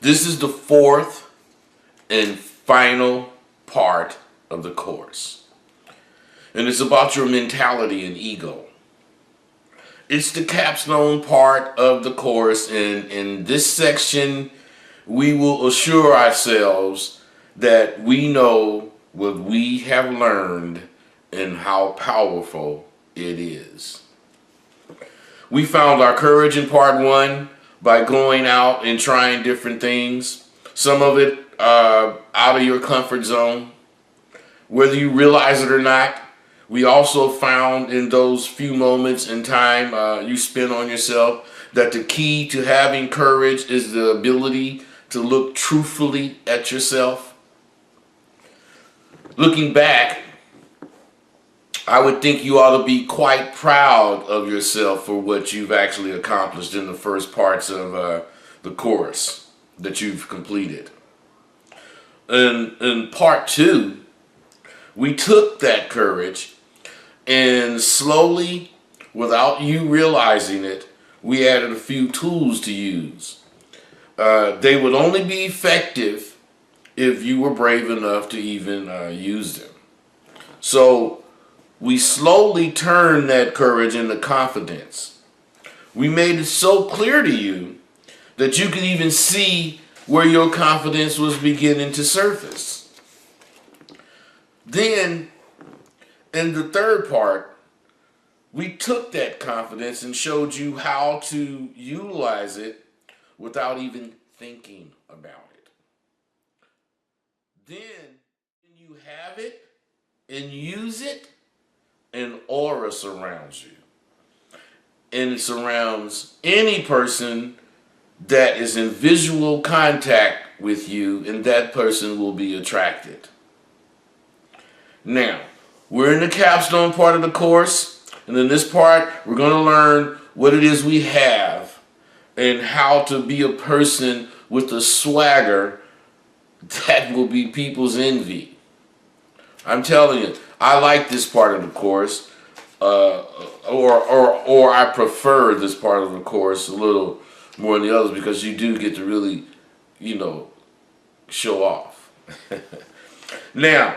This is the fourth and final part of the course. And it's about your mentality and ego. It's the capstone part of the course, and in this section, we will assure ourselves that we know what we have learned and how powerful it is. We found our courage in part one by going out and trying different things. Some of it out of your comfort zone, whether you realize it or not. We also found in those few moments in time you spend on yourself that the key to having courage is the ability to look truthfully at yourself. Looking back, I would think you ought to be quite proud of yourself for what you've actually accomplished in the first parts of the course that you've completed. In part two, we took that courage and slowly, without you realizing it, we added a few tools to use. They would only be effective if you were brave enough to even use them. So we slowly turned that courage into confidence. We made it so clear to you that you could even see where your confidence was beginning to surface. Then, in the third part, we took that confidence and showed you how to utilize it without even thinking about it. Then, when you have it and use it, an aura surrounds you. And it surrounds any person that is in visual contact with you, and that person will be attracted. Now, we're in the capstone part of the course, and in this part, we're going to learn what it is we have and how to be a person with a swagger that will be people's envy. I'm telling you, I like this part of the course, or I prefer this part of the course a little more than the others because you do get to really, show off. Now,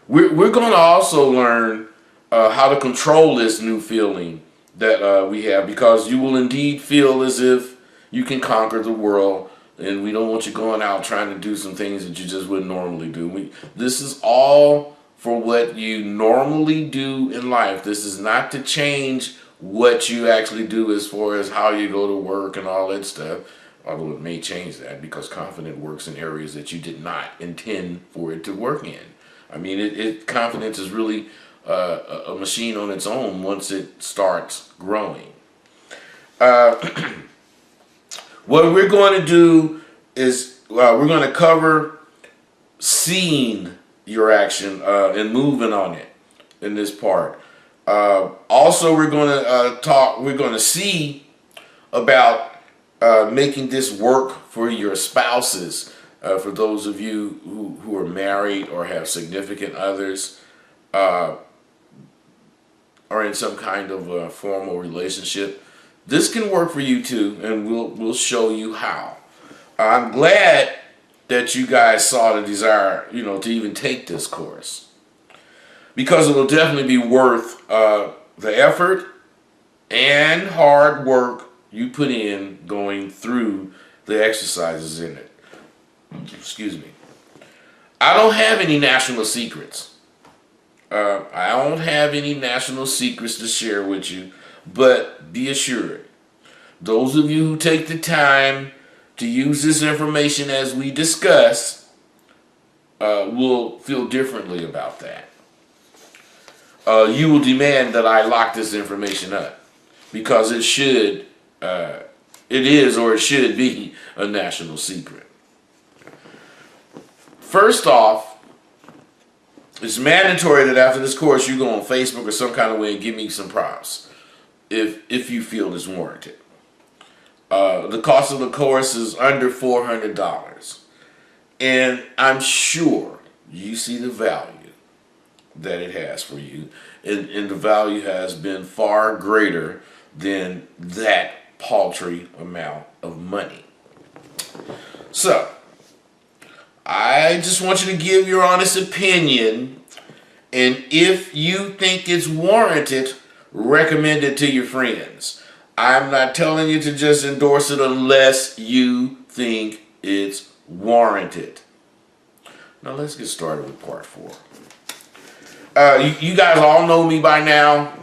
we're going to also learn how to control this new feeling that we have, because you will indeed feel as if you can conquer the world, and we don't want you going out trying to do some things that you just wouldn't normally do. This is all for what you normally do in life. This is not to change what you actually do as far as how you go to work and all that stuff, although it may change that because confidence works in areas that you did not intend for it to work in. I mean, confidence is really a machine on its own once it starts growing. What we're going to do is we're going to cover seeing your action and moving on it in this part. Also, we're going to see about making this work for your spouses. For those of you who are married or have significant others, or in some kind of formal relationship, this can work for you too, and we'll show you how. I'm glad that you guys saw the desire, to even take this course, because it will definitely be worth the effort and hard work you put in going through the exercises in it. Excuse me. I don't have any national secrets. I don't have any national secrets to share with you, but be assured, those of you who take the time to use this information as we discuss will feel differently about that. You will demand that I lock this information up because it is or it should be a national secret. First off, it's mandatory that after this course you go on Facebook or some kind of way and give me some props if you feel it's warranted. The cost of the course is under $400, and I'm sure you see the value that it has for you, and the value has been far greater than that paltry amount of money. So, I just want you to give your honest opinion, and if you think it's warranted, recommend it to your friends. I'm not telling you to just endorse it unless you think it's warranted. Now let's get started with part 4. You guys all know me by now,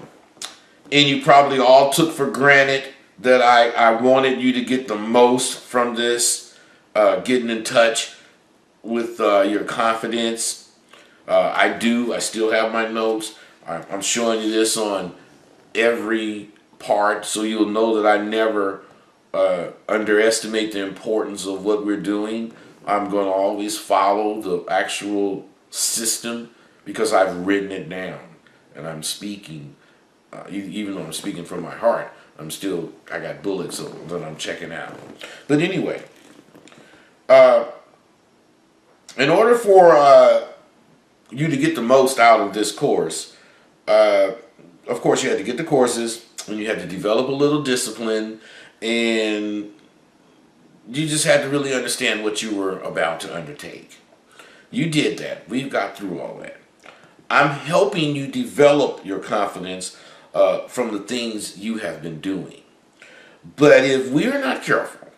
and you probably all took for granted that I wanted you to get the most from this, getting in touch with your confidence. I still have my notes. I'm showing you this on every part, so you'll know that I never underestimate the importance of what we're doing. I'm going to always follow the actual system because I've written it down and I'm speaking. Even though I'm speaking from my heart, I got bullets that I'm checking out. But anyway, in order for you to get the most out of this course, of course you had to get the courses and you had to develop a little discipline, and you just had to really understand what you were about to undertake. You did that. We've got through all that. I'm helping you develop your confidence from the things you have been doing. But if we're not careful,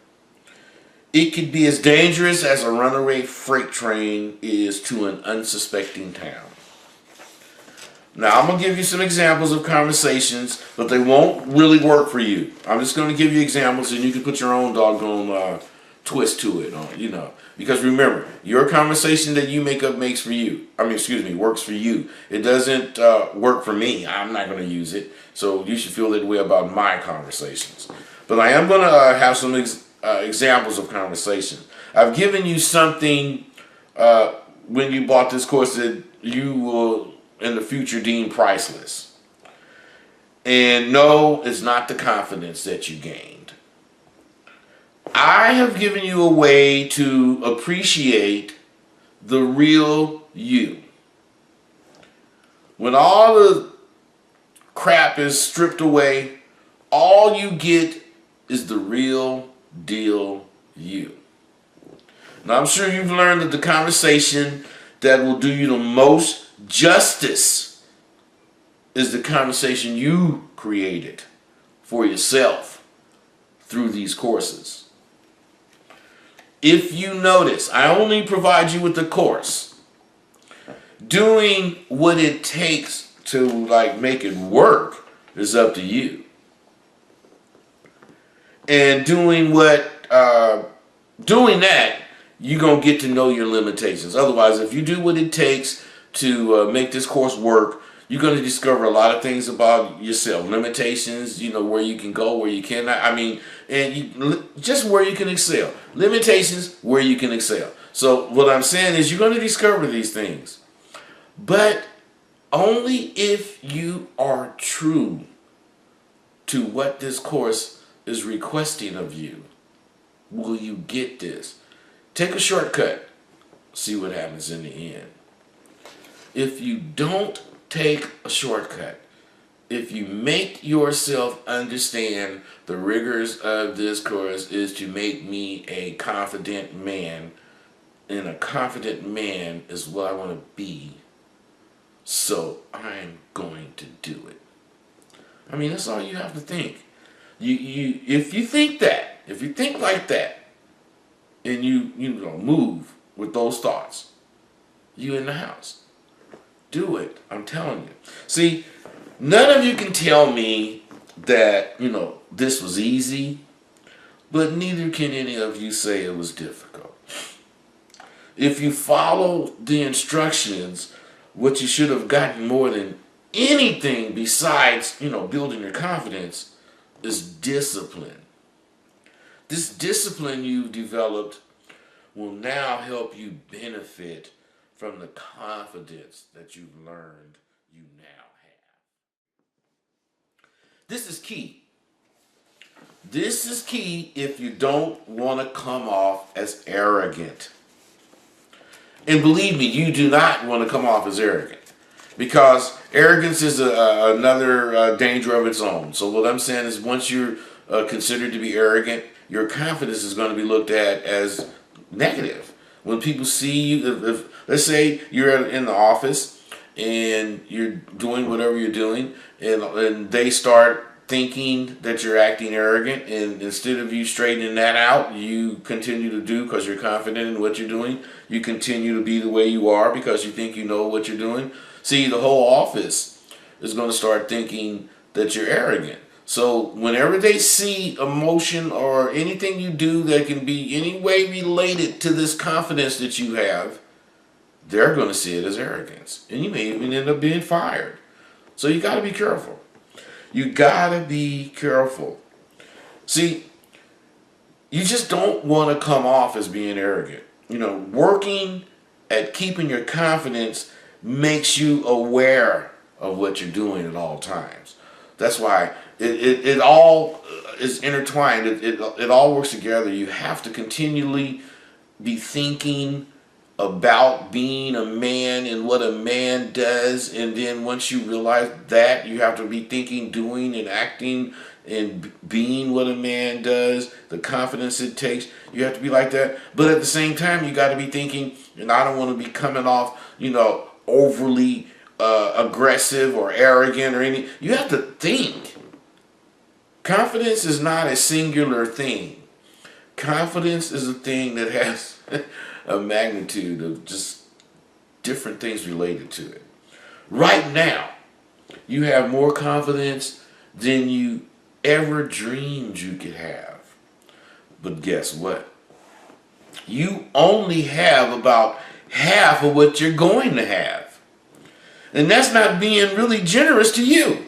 it could be as dangerous as a runaway freight train is to an unsuspecting town. Now, I'm going to give you some examples of conversations, but they won't really work for you. I'm just going to give you examples, and you can put your own doggone twist to it, Because remember, your conversation that you make up works for you. It doesn't work for me. I'm not going to use it. So you should feel that way about my conversations. But I am going to have some examples of conversations. I've given you something when you bought this course that you will in the future deem priceless. And no, it's not the confidence that you gained. I have given you a way to appreciate the real you. When all the crap is stripped away, all you get is the real deal you. Now, I'm sure you've learned that the conversation that will do you the most justice is the conversation you created for yourself through these courses. If you notice, I only provide you with the course. Doing what it takes to make it work is up to you. And doing that, you're going to get to know your limitations. Otherwise, if you do what it takes to make this course work, you're going to discover a lot of things about yourself. Limitations, where you can go, where you cannot. Just where you can excel. Limitations, where you can excel. So what I'm saying is you're going to discover these things. But only if you are true to what this course is requesting of you will you get this. Take a shortcut. See what happens in the end. If you don't take a shortcut, if you make yourself understand the rigors of this course is to make me a confident man, and a confident man is what I want to be, so I'm going to do it. That's all you have to think. If you think like that, and you move with those thoughts, you in the house. Do it. I'm telling you. See, none of you can tell me that, this was easy, but neither can any of you say it was difficult. If you follow the instructions, what you should have gotten more than anything besides, building your confidence is discipline. This discipline you developed will now help you benefit from the confidence that you've learned you now have. This is key. This is key if you don't want to come off as arrogant. And believe me, you do not want to come off as arrogant, because arrogance is another danger of its own. So what I'm saying is, once you're considered to be arrogant, your confidence is going to be looked at as negative. When people see you, if let's say you're in the office and you're doing whatever you're doing, and they start thinking that you're acting arrogant, and instead of you straightening that out, you continue to do because you're confident in what you're doing. You continue to be the way you are because you think you know what you're doing. See, the whole office is going to start thinking that you're arrogant. So whenever they see emotion or anything you do that can be any way related to this confidence that you have, they're going to see it as arrogance. And you may even end up being fired. So you got to be careful. You got to be careful. See, you just don't want to come off as being arrogant. Working at keeping your confidence makes you aware of what you're doing at all times. That's why it all is intertwined. It all works together. You have to continually be thinking about being a man and what a man does, and then once you realize that, you have to be thinking, doing, and acting and being what a man does, the confidence it takes. You have to be like that. But at the same time, you got to be thinking, and I don't want to be coming off, overly aggressive or arrogant or any. You have to think. Confidence is not a singular thing. Confidence is a thing that has a magnitude of just different things related to it. Right now, you have more confidence than you ever dreamed you could have. But guess what? You only have about half of what you're going to have. And that's not being really generous to you.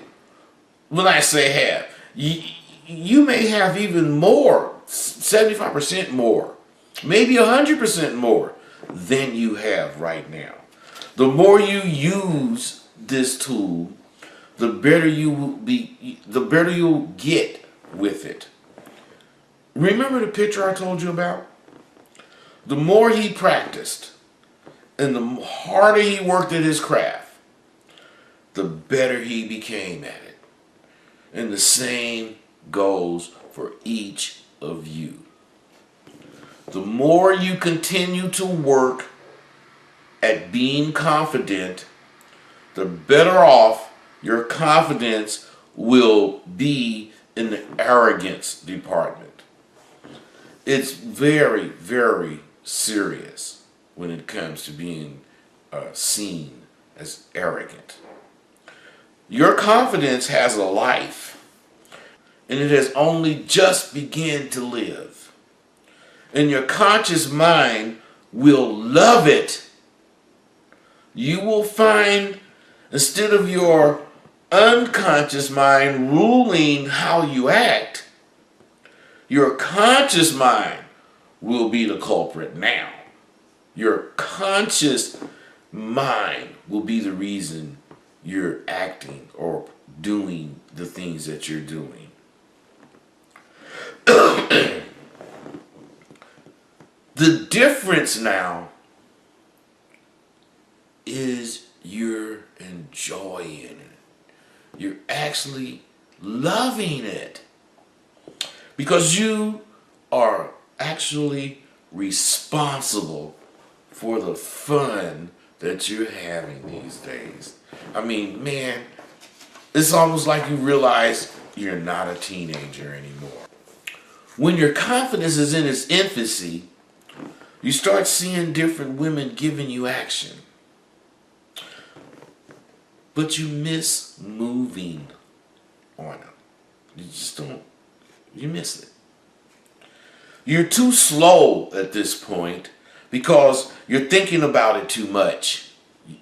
When I say half, you may have even more, 75% more, maybe 100% more than you have right now. The more you use this tool, the better you will be, the better you'll get with it. Remember the picture I told you about? The more he practiced and the harder he worked at his craft, the better he became at it. And the same goes for each of you. The more you continue to work at being confident, the better off your confidence will be in the arrogance department. It's very, very serious when it comes to being seen as arrogant. Your confidence has a life, and it has only just begun to live. And your conscious mind will love it. You will find, instead of your unconscious mind ruling how you act, your conscious mind will be the culprit now. Your conscious mind will be the reason you're acting or doing the things that you're doing. The difference now is you're enjoying it. You're actually loving it. Because you are actually responsible for the fun that you're having these days. I mean, man, it's almost like you realize you're not a teenager anymore. When your confidence is in its infancy, you start seeing different women giving you action. But you miss moving on them. You just don't, you miss it. You're too slow at this point because you're thinking about it too much.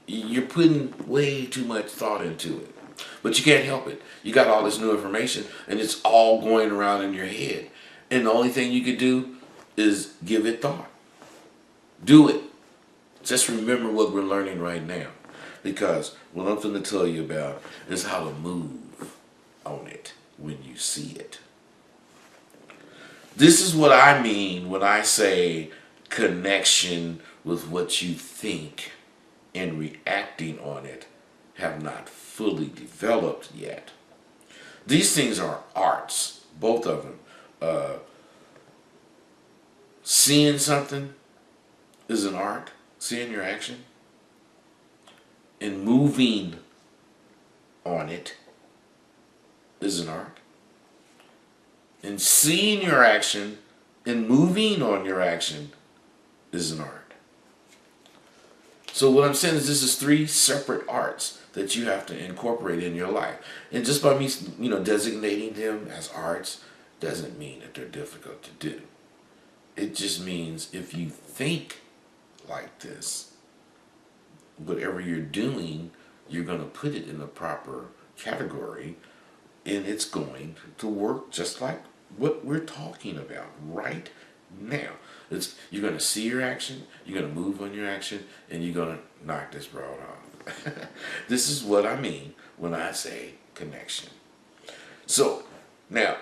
You're putting way too much thought into it. But you can't help it. You got all this new information and it's all going around in your head. And the only thing you could do is give it thought. Do it. Just remember what we're learning right now. Because what I'm going to tell you about is how to move on it when you see it. This is what I mean when I say connection with what you think and reacting on it have not fully developed yet. These things are arts, both of them. Seeing something is an art. Seeing your action and moving on it is an art. And seeing your action and moving on your action is an art. So what I'm saying is this is three separate arts that you have to incorporate in your life. And just by me, designating them as arts doesn't mean that they're difficult to do. It just means if you think like this, whatever you're doing, you're going to put it in the proper category, and it's going to work just like what we're talking about right now. You're going to see your action, you're going to move on your action, and you're going to knock this broad off. This is what I mean when I say connection. So, now,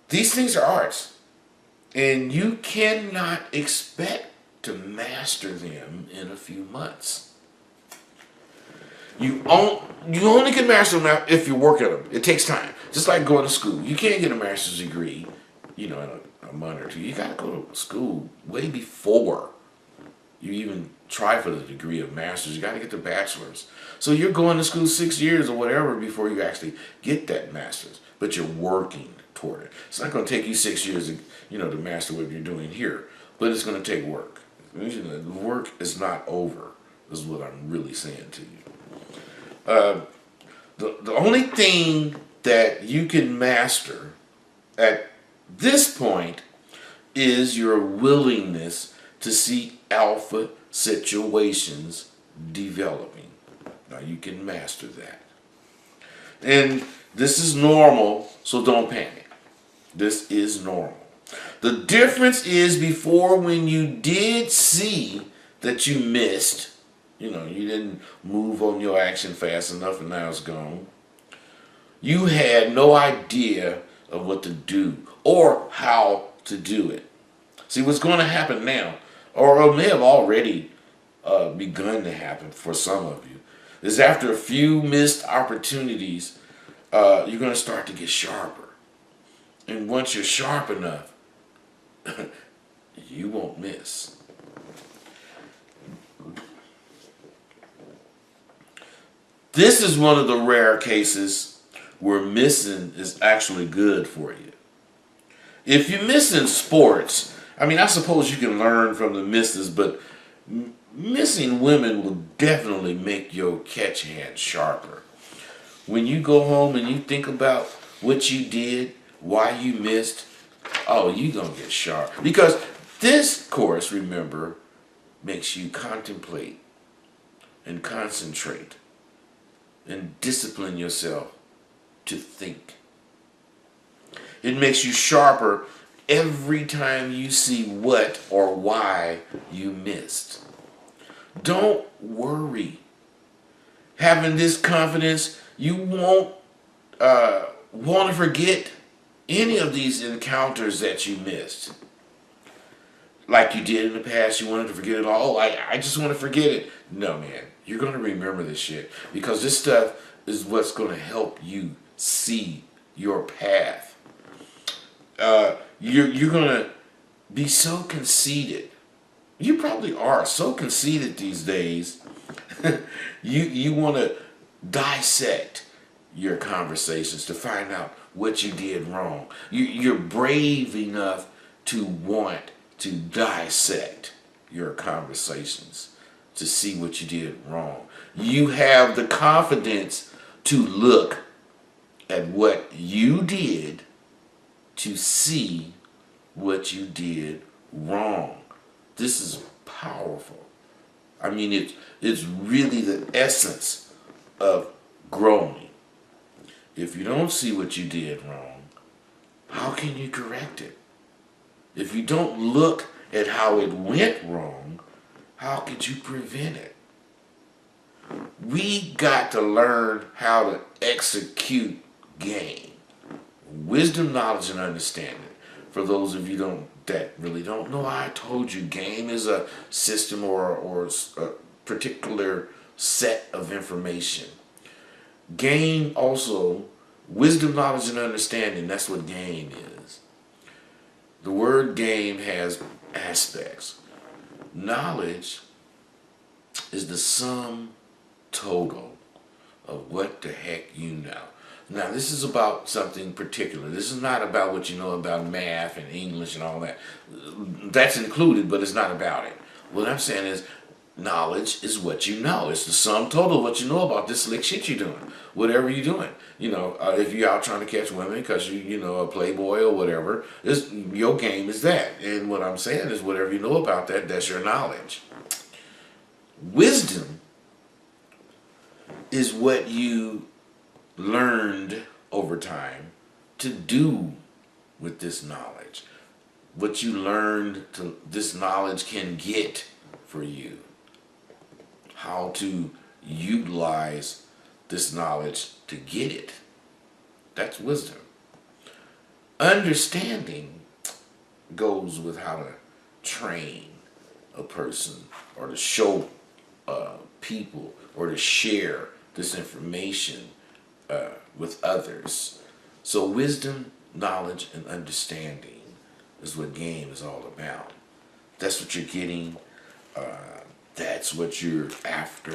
these things are arts, and you cannot expect to master them in a few months. You only can master them if you work at them. It takes time. Just like going to school. You can't get a master's degree, in a month or two. You got to go to school way before you even try for the degree of master's. You got to get the bachelor's. So you're going to school 6 years or whatever before you actually get that master's. But you're working toward it. It's not going to take you 6 years to master what you're doing here. But it's going to take work. The work is not over, is what I'm really saying to you. The only thing that you can master at this point is your willingness to see alpha situations developing. Now you can master that. And this is normal, so don't panic. This is normal. The difference is before, when you did see that you missed, you didn't move on your action fast enough and now it's gone. You had no idea of what to do or how to do it. See, what's going to happen now, or it may have already begun to happen for some of you, is after a few missed opportunities, you're going to start to get sharper. And once you're sharp enough, you won't miss. This is one of the rare cases where missing is actually good for you. If you miss in sports, I suppose you can learn from the misses, but missing women will definitely make your catch hand sharper. When you go home and you think about what you did, why you missed, you're going to get sharp. Because this course, remember, makes you contemplate and concentrate and discipline yourself to think. It makes you sharper every time you see what or why you missed. Don't worry. Having this confidence, you won't want to forget any of these encounters that you missed. Like you did in the past, you wanted to forget it all. I just want to forget it. No, man. You're going to remember this shit. Because this stuff is what's going to help you see your path. You're going to be so conceited. You probably are so conceited these days. You want to dissect your conversations to find out what you did wrong. You're brave enough to want to dissect your conversations to see what you did wrong. You have the confidence to look at what you did to see what you did wrong. This is powerful. It's really the essence of growing. If you don't see what you did wrong, how can you correct it? If you don't look at how it went wrong, how could you prevent it? We got to learn how to execute game. Wisdom, knowledge, and understanding. For those of you that really don't know, I told you game is a system or a particular set of information. Game also, wisdom, knowledge, and understanding, that's what game is. The word game has aspects. Knowledge is the sum total of what the heck you know. Now, this is about something particular. This is not about what you know about math and English and all that. That's included, but it's not about it. What I'm saying is, knowledge is what you know. It's the sum total of what you know about this slick shit you're doing. Whatever you're doing. If you're out trying to catch women because you know, a playboy or whatever, your game is that. And what I'm saying is, whatever you know about that, that's your knowledge. Wisdom is what you learned over time to do with this knowledge. What you learned to this knowledge can get for you. How to utilize this knowledge to get it. That's wisdom. Understanding goes with how to train a person, or to show people, or to share this information with others. So wisdom, knowledge, and understanding is what game is all about. That's what you're getting. That's what you're after.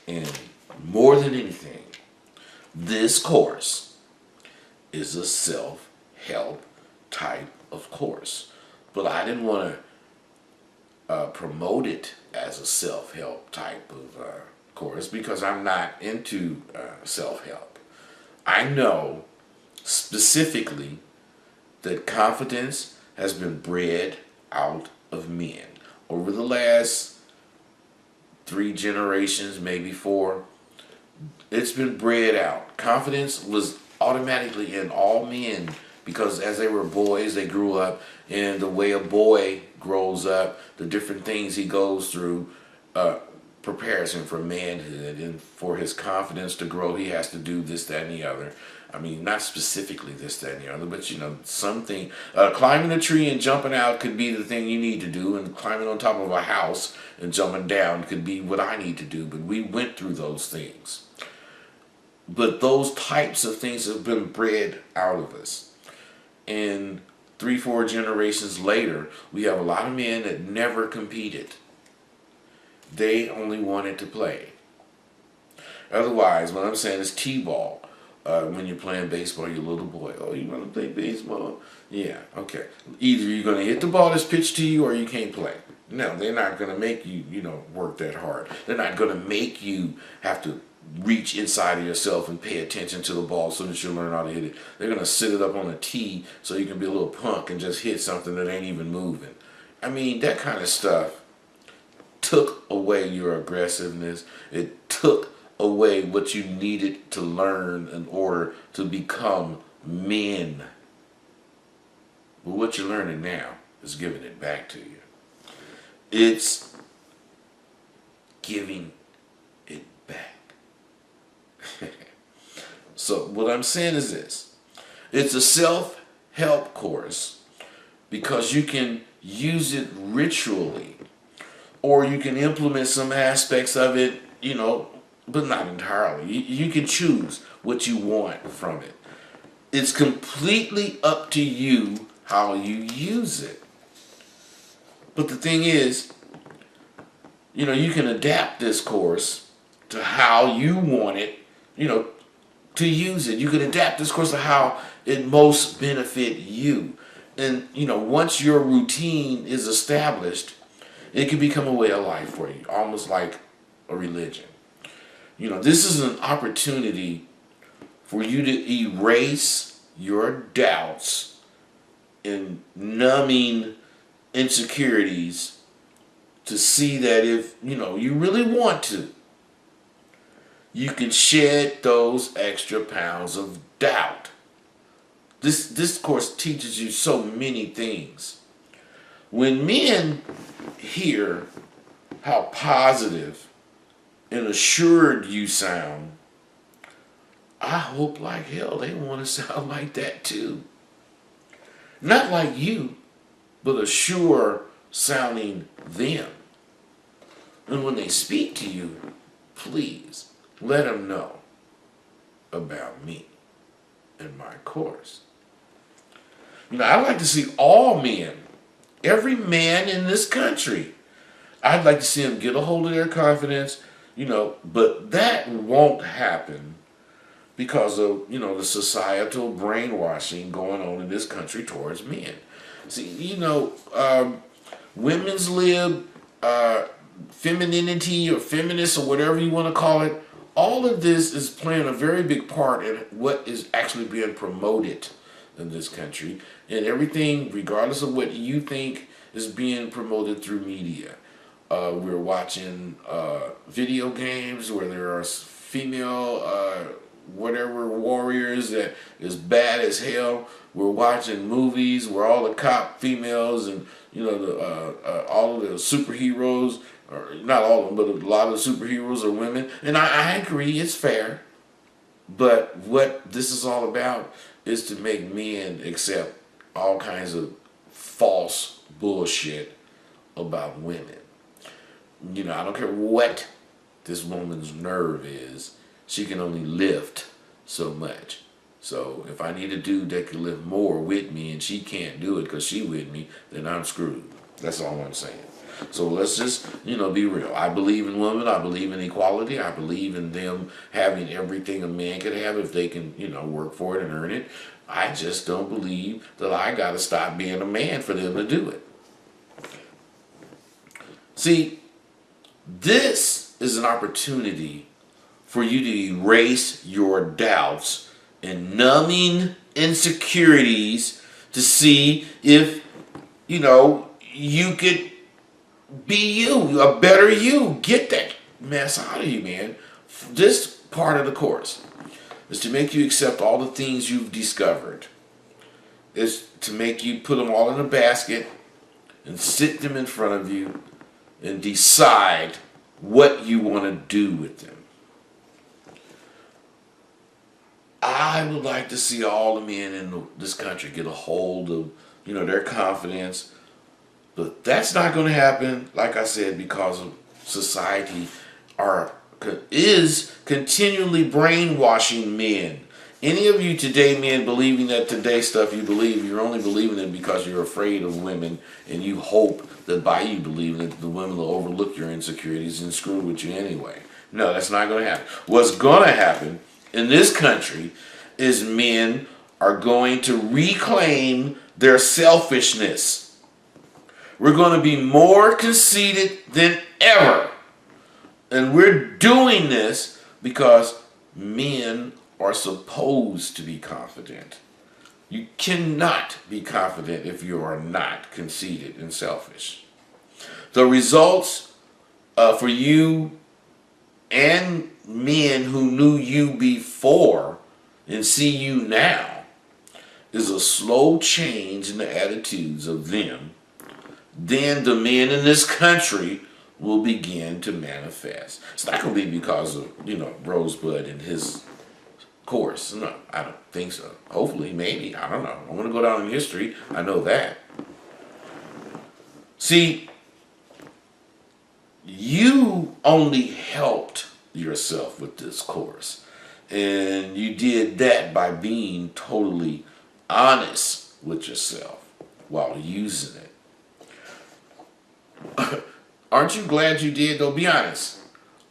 And more than anything, this course is a self-help type of course. But I didn't want to promote it as a self-help type of course because I'm not into self-help. I know specifically that confidence has been bred out of men. Over the last 3 generations, maybe 4, it's been bred out. Confidence was automatically in all men because as they were boys, they grew up, and the way a boy grows up, the different things he goes through prepares him for manhood, and for his confidence to grow, he has to do this, that, and the other. I mean, not specifically this, that, and the other, but something. Climbing a tree and jumping out could be the thing you need to do, and climbing on top of a house and jumping down could be what I need to do, but we went through those things. But those types of things have been bred out of us. And 3-4 generations later, we have a lot of men that never competed. They only wanted to play. Otherwise, what I'm saying is T-ball. When you're playing baseball, you're a little boy. Oh, you want to play baseball? Yeah, okay. Either you're going to hit the ball that's pitched to you or you can't play. No, they're not going to make you, work that hard. They're not going to make you have to reach inside of yourself and pay attention to the ball so that you'll learn how to hit it. They're going to sit it up on a tee so you can be a little punk and just hit something that ain't even moving. I mean, that kind of stuff took away your aggressiveness. It took away what you needed to learn in order to become men. But what you're learning now is giving it back to you. It's giving it back. So what I'm saying is this. It's a self-help course because you can use it ritually, or you can implement some aspects of it, but not entirely. You can choose what you want from it. It's completely up to you how you use it. But the thing is, you can adapt this course to how you want it, to use it. You can adapt this course to how it most benefit you. And, once your routine is established, it can become a way of life for you, almost like a religion. This is an opportunity for you to erase your doubts and numbing insecurities to see that if, you really want to, you can shed those extra pounds of doubt. This course teaches you so many things. When men hear how positive and assured you sound, I hope like hell they want to sound like that too. Not like you, but assure sounding them. And when they speak to you, please let them know about me and my course. I'd like to see all men, every man in this country. I'd like to see them get a hold of their confidence, but that won't happen because of, the societal brainwashing going on in this country towards men. See, women's lib, femininity or feminist or whatever you want to call it, all of this is playing a very big part in what is actually being promoted in this country. And everything, regardless of what you think, is being promoted through media. We're watching video games where there are female whatever warriors that is bad as hell. We're watching movies where all the cop females and all of the superheroes, or not all of them, but a lot of the superheroes are women. And I agree, it's fair. But what this is all about is to make men accept all kinds of false bullshit about women. I don't care what this woman's nerve is. She can only lift so much. So if I need a dude that can lift more with me and she can't do it because she with me, then I'm screwed. That's all I'm saying. So let's just, be real. I believe in women. I believe in equality. I believe in them having everything a man could have if they can, work for it and earn it. I just don't believe that I got to stop being a man for them to do it. See, this is an opportunity for you to erase your doubts and numbing insecurities to see if, you could be you, a better you. Get that mess out of you, man. This part of the course is to make you accept all the things you've discovered. Is to make you put them all in a basket and sit them in front of you and decide what you want to do with them. I would like to see all the men in this country get a hold of, their confidence. But that's not going to happen, like I said, because of society is continually brainwashing men. Any of you today, men, believing that today stuff you believe, you're only believing it because you're afraid of women, and you hope that by you believing it, the women will overlook your insecurities and screw with you anyway. No, that's not going to happen. What's going to happen in this country is men are going to reclaim their selfishness. We're going to be more conceited than ever. And we're doing this because men are supposed to be confident. You cannot be confident if you are not conceited and selfish. The results for you and men who knew you before and see you now is a slow change in the attitudes of them. Then the men in this country will begin to manifest. It's not going to be because of, Rosebud and his course. No, I don't think so. Hopefully, maybe. I don't know. I'm going to go down in history. I know that. See, you only helped yourself with this course. And you did that by being totally honest with yourself while using it. Aren't you glad you did, though? Be honest.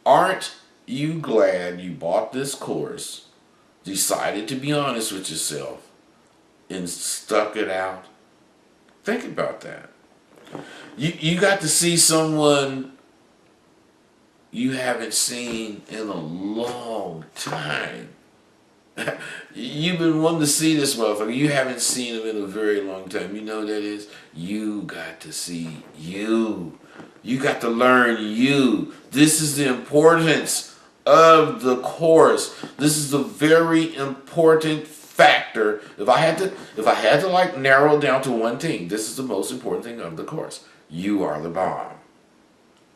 Aren't you glad you bought this course, decided to be honest with yourself, and stuck it out? Think about that. You got to see someone you haven't seen in a long time. You've been wanting to see this motherfucker. You haven't seen him in a very long time. You know what that is? You got to see you. You got to learn you. This is the importance of the course. This is the very important factor. If I had to like narrow it down to one thing, this is the most important thing of the course. You are the bomb.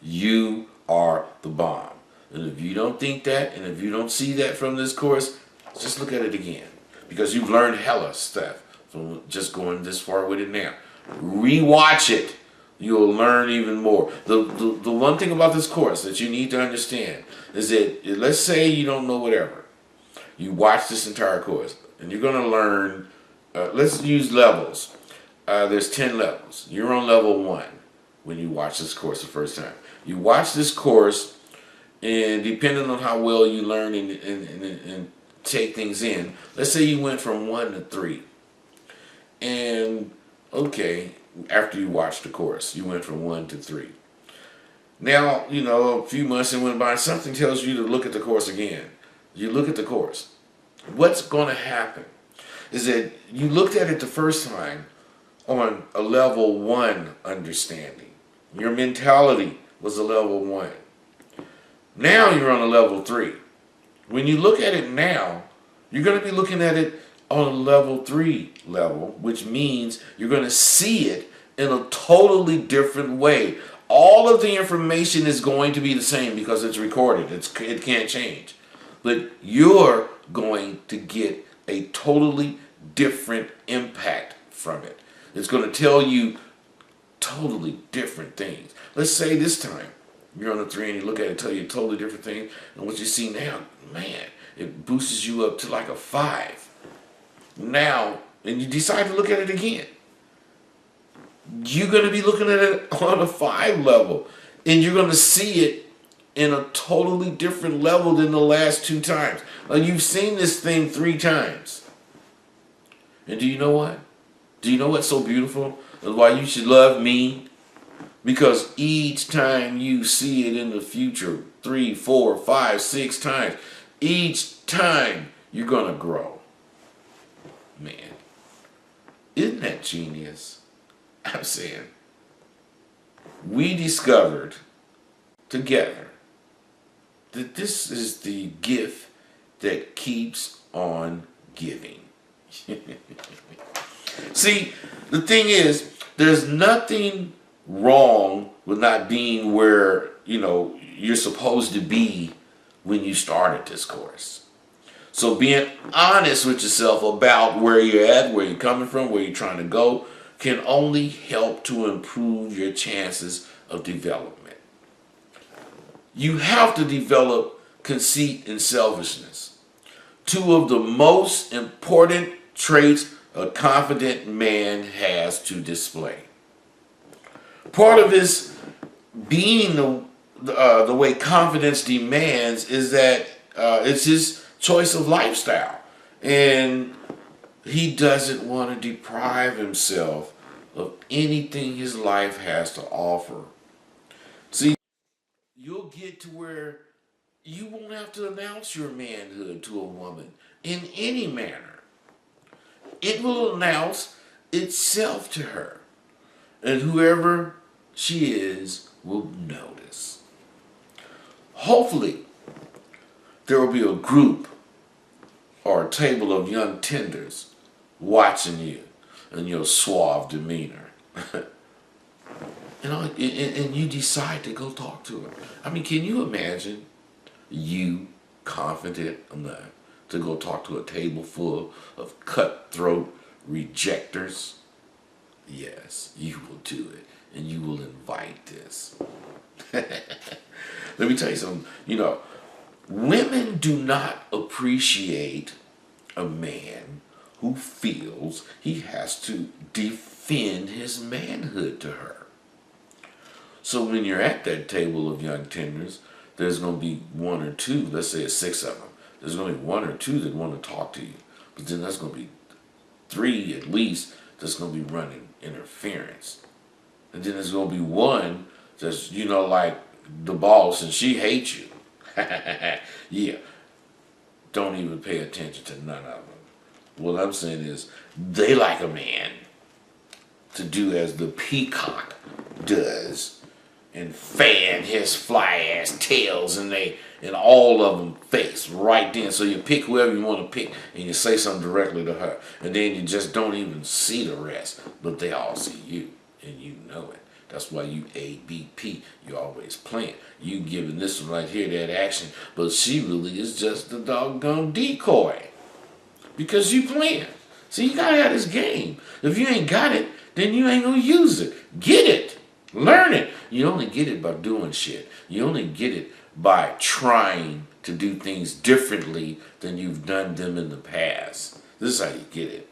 You are the bomb. And if you don't think that, and if you don't see that from this course, just look at it again. Because you've learned hella stuff from just going this far with it now. Rewatch it. You'll learn even more. The one thing about this course that you need to understand is that, let's say you don't know whatever. You watch this entire course, and you're going to learn let's use levels. There's 10 levels. You're on level 1 when you watch this course the first time. You watch this course, and depending on how well you learn and take things in, let's say you went from 1 to 3. And okay, after you watched the course, you went from 1 to 3. Now, a few months went by, something tells you to look at the course again. You look at the course. What's going to happen is that you looked at it the first time on a level 1 understanding. Your mentality was a level 1. Now you're on a level 3. When you look at it now, you're going to be looking at it on a level 3 level, which means you're going to see it in a totally different way. All of the information is going to be the same because it's recorded. It can't change. But you're going to get a totally different impact from it. It's going to tell you totally different things. Let's say this time you're on a 3 and you look at it, tell you a totally different thing. And what you see now, man, it boosts you up to like a 5. Now, and you decide to look at it again. You're going to be looking at it on a 5 level. And you're going to see it in a totally different level than the last 2 times. Like, you've seen this thing 3 times. And do you know what? Do you know what's so beautiful? And why you should love me? Because each time you see it in the future, 3, 4, 5, 6 times, each time you're going to grow. Man, isn't that genius? I'm saying, we discovered together that this is the gift that keeps on giving. See, the thing is, there's nothing wrong with not being where, you're supposed to be when you started this course. So being honest with yourself about where you're at, where you're coming from, where you're trying to go, can only help to improve your chances of development. You have to develop conceit and selfishness, 2 of the most important traits a confident man has to display. Part of his being the way confidence demands is that it's his choice of lifestyle. And he doesn't want to deprive himself of anything his life has to offer. See, you'll get to where you won't have to announce your manhood to a woman in any manner. It will announce itself to her. And whoever she is will notice. Hopefully, there will be a group or a table of young tenders watching you and your suave demeanor. And you decide to go talk to her. I mean, can you imagine you confident enough to go talk to a table full of cutthroat rejectors? Yes, you will do it. And you will invite this. Let me tell you something. Women do not appreciate a man who feels he has to defend his manhood to her. So when you're at that table of young tenders, there's going to be 1 or 2, let's say it's 6 of them. There's going to be 1 or 2 that want to talk to you. But then there's going to be 3 at least that's going to be running interference. And then there's going to be 1 that's, like the boss and she hates you. Yeah. Don't even pay attention to none of them. What I'm saying is, they like a man to do as the peacock does and fan his fly ass tails and all of them face right then. So you pick whoever you want to pick and you say something directly to her. And then you just don't even see the rest, but they all see you and you know it. That's why you ABP. You always playing. You giving this one right here that action, but she really is just the doggone decoy. Because you playing. See, you gotta have this game. If you ain't got it, then you ain't gonna use it. Get it. Learn it. You only get it by doing shit. You only get it by trying to do things differently than you've done them in the past. This is how you get it.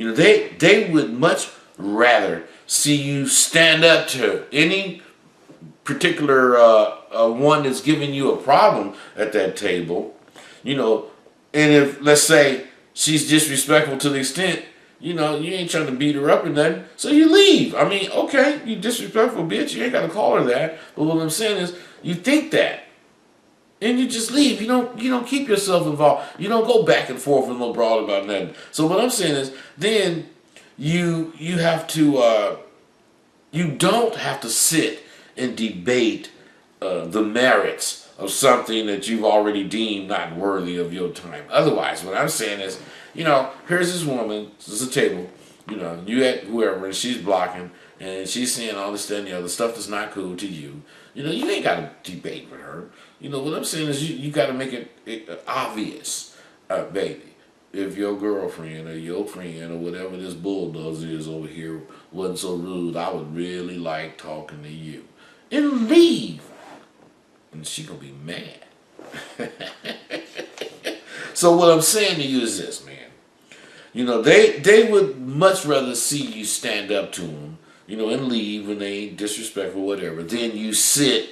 You know, they would much rather see you stand up to any particular one that's giving you a problem at that table, you know, and if, let's say, she's disrespectful to the extent, you know, you ain't trying to beat her up or nothing, so you leave. I mean, okay, you disrespectful bitch, you ain't got to call her that, but what I'm saying is, you think that, and you just leave. You don't keep yourself involved. You don't go back and forth with no brawl about nothing. So what I'm saying is, then you have to you don't have to sit and debate the merits of something that you've already deemed not worthy of your time. Otherwise, what I'm saying is, you know, here's this woman, this is a table, you know, you at whoever, and she's blocking, and she's saying all this, that, and the other stuff that's not cool to you. You know, you ain't got to debate with her. You know, what I'm saying is you got to make it obvious, baby. If your girlfriend or your friend or whatever this bulldozer is over here wasn't so rude, I would really like talking to you. And leave. And she gonna be mad. So what I'm saying to you is this, man. You know, they would much rather see you stand up to them, you know, and leave when they ain't disrespectful, whatever. Then you sit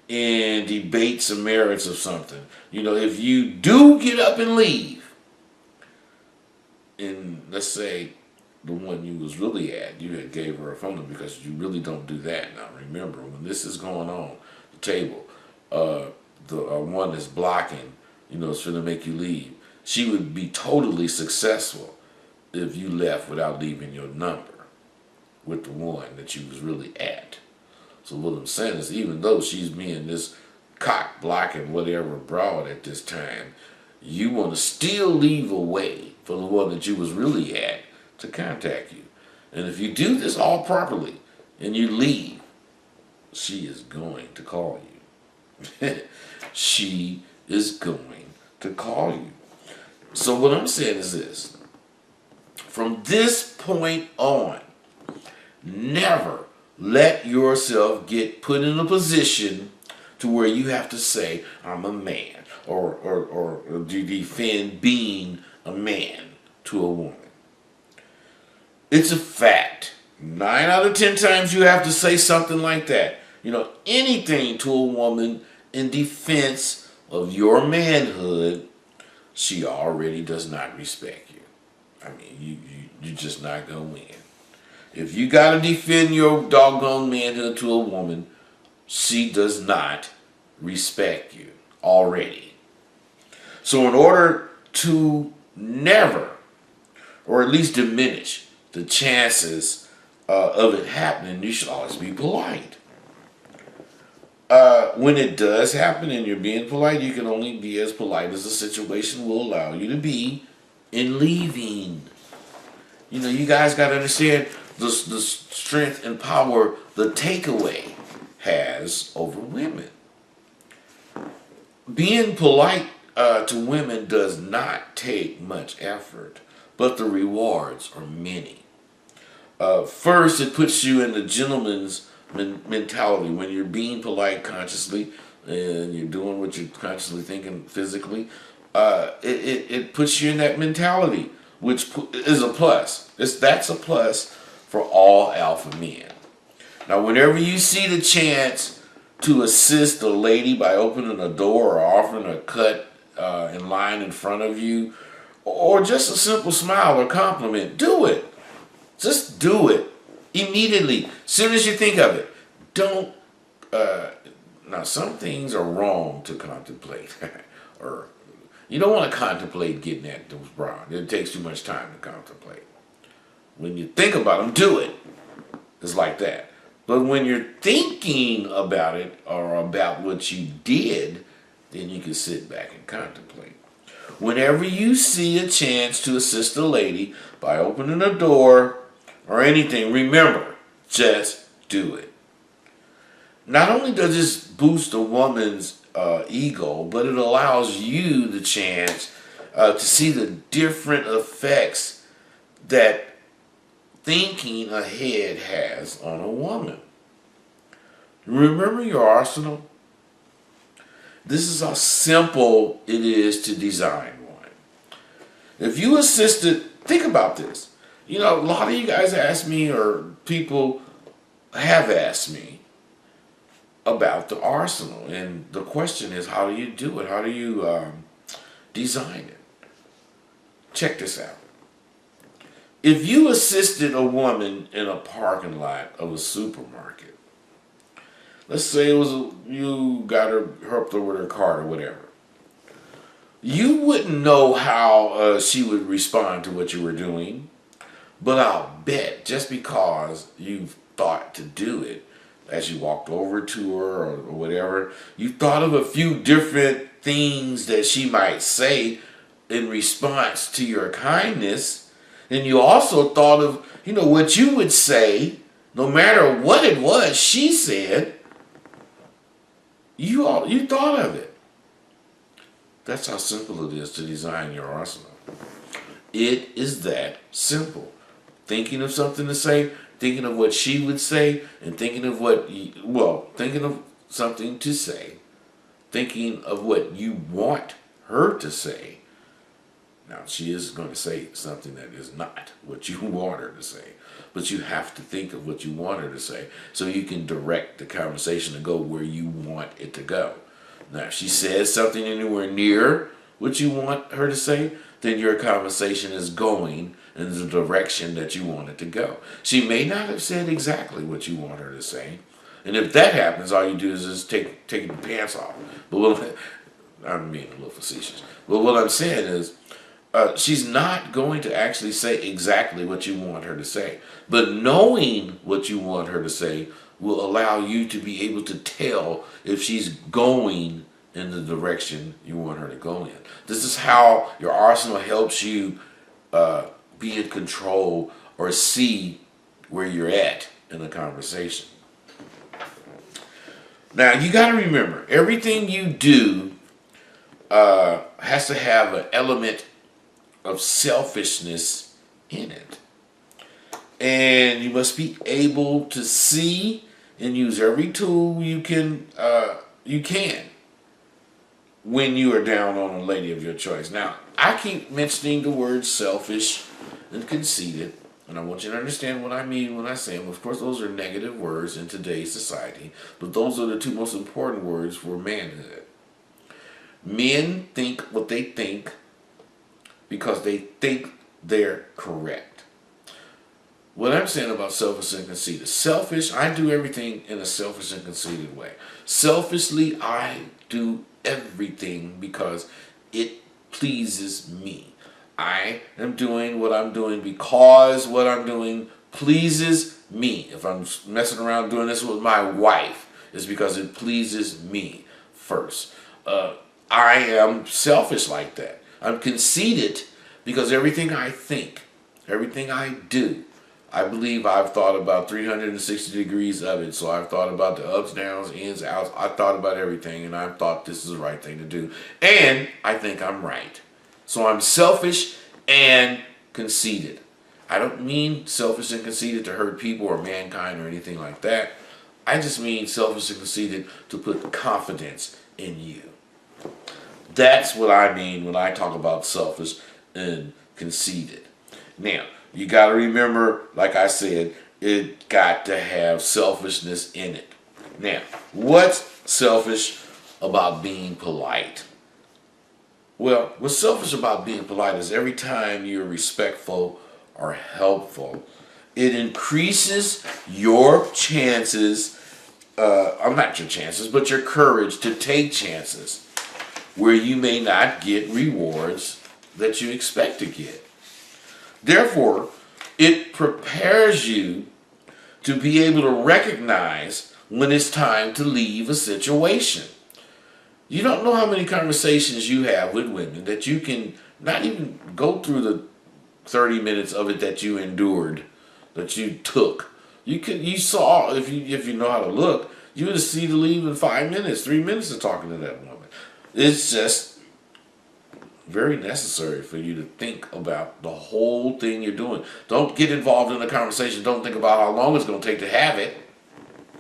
and debate some merits of something. You know, if you do get up and leave, and let's say the one you was really at, you had gave her a phone number, because you really don't do that. Now remember, when this is going on the table, the one that's blocking, you know, is finna make you leave. She would be totally successful if you left without leaving your number with the one that you was really at. So what I'm saying is, even though she's being this cock blocking whatever broad at this time, you want to still leave a way for the one that you was really at to contact you. And if you do this all properly and you leave, she is going to call you. She is going to call you. So what I'm saying is this. From this point on, never let yourself get put in a position to where you have to say, I'm a man, or defend being a man to a woman. It's a fact. 9 out of 10 times you have to say something like that. You know, anything to a woman in defense of your manhood, she already does not respect you. I mean, you're just not going to win. If you got to defend your doggone manhood to a woman, she does not respect you already. So in order to never, or at least diminish the chances of it happening, you should always be polite. When it does happen and you're being polite, you can only be as polite as the situation will allow you to be in leaving. You know, you guys got to understand the strength and power the takeaway has over women. Being polite to women does not take much effort, but the rewards are many. First, it puts you in the gentleman's mentality. When you're being polite consciously and you're doing what you're consciously thinking physically, it puts you in that mentality, which is a plus. That's a plus for all alpha men. Now, whenever you see the chance to assist a lady by opening a door or offering a cut in line in front of you, or just a simple smile or compliment, do it. Just do it immediately, as soon as you think of it. Don't, now some things are wrong to contemplate, or you don't want to contemplate getting at those broad. It takes too much time to contemplate. When you think about them, do it. It's like that. But when you're thinking about it or about what you did, then you can sit back and contemplate. Whenever you see a chance to assist a lady by opening a door or anything, remember, just do it. Not only does this boost a woman's ego, but it allows you the chance to see the different effects that thinking ahead has on a woman. Remember your arsenal? This is how simple it is to design one. If you assisted, think about this. A lot of you guys ask me, or people have asked me about the arsenal, and the question is, how do you do it? How do you design it? Check this out. If you assisted a woman in a parking lot of a supermarket, let's say you got her helped her with her car or whatever, you wouldn't know how she would respond to what you were doing, but I'll bet just because you thought to do it, as you walked over to her or whatever, you thought of a few different things that she might say in response to your kindness, and you also thought of, what you would say, no matter what it was she said. You thought of it. That's how simple it is to design your arsenal. It is that simple. Thinking of something to say, thinking of what she would say, and thinking of thinking of something to say, thinking of what you want her to say. Now, she is going to say something that is not what you want her to say, but you have to think of what you want her to say so you can direct the conversation to go where you want it to go. Now, if she says something anywhere near what you want her to say, then your conversation is going in the direction that you want it to go. She may not have said exactly what you want her to say, and if that happens, all you do is just take the pants off. But I'm being a little facetious. But what I'm saying is, she's not going to actually say exactly what you want her to say. But knowing what you want her to say will allow you to be able to tell if she's going in the direction you want her to go in. This is how your arsenal helps you be in control or see where you're at in a conversation. Now, you got to remember, everything you do has to have an element of selfishness in it. And you must be able to see and use every tool you can when you are down on a lady of your choice. Now, I keep mentioning the words selfish and conceited, and I want you to understand what I mean when I say them. Of course, those are negative words in today's society, but those are the two most important words for manhood. Men think what they think because they think they're correct. What I'm saying about selfish and conceited. Selfish, I do everything in a selfish and conceited way. Selfishly, I do everything because it pleases me. I am doing what I'm doing because what I'm doing pleases me. If I'm messing around doing this with my wife, it's because it pleases me first. I am selfish like that. I'm conceited because everything I think, everything I do, I believe I've thought about 360 degrees of it. So I've thought about the ups, downs, ins, outs. I've thought about everything, and I've thought this is the right thing to do. And I think I'm right. So I'm selfish and conceited. I don't mean selfish and conceited to hurt people or mankind or anything like that. I just mean selfish and conceited to put confidence in you. That's what I mean when I talk about selfish and conceited. Now, you got to remember, like I said, it got to have selfishness in it. Now, what's selfish about being polite? Well, what's selfish about being polite is every time you're respectful or helpful, it increases your chances, not your chances, but your courage to take chances where you may not get rewards that you expect to get. Therefore, it prepares you to be able to recognize when it's time to leave a situation. You don't know how many conversations you have with women that you can not even go through the 30 minutes of it that you endured, that you took. You saw, if you know how to look, you would see to leave in 5 minutes, 3 minutes of talking to that woman. It's just very necessary for you to think about the whole thing you're doing. Don't get involved in the conversation. Don't think about how long it's going to take to have it.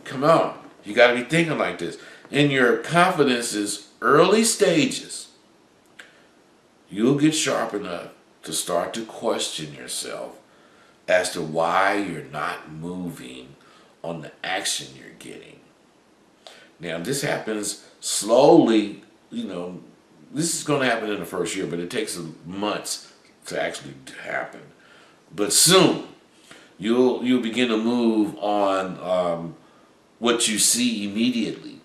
Come on. You got to be thinking like this. In your confidence's early stages, you'll get sharp enough to start to question yourself as to why you're not moving on the action you're getting. Now, this happens slowly, this is going to happen in the first year, but it takes months to actually happen. But soon, you'll begin to move on what you see immediately.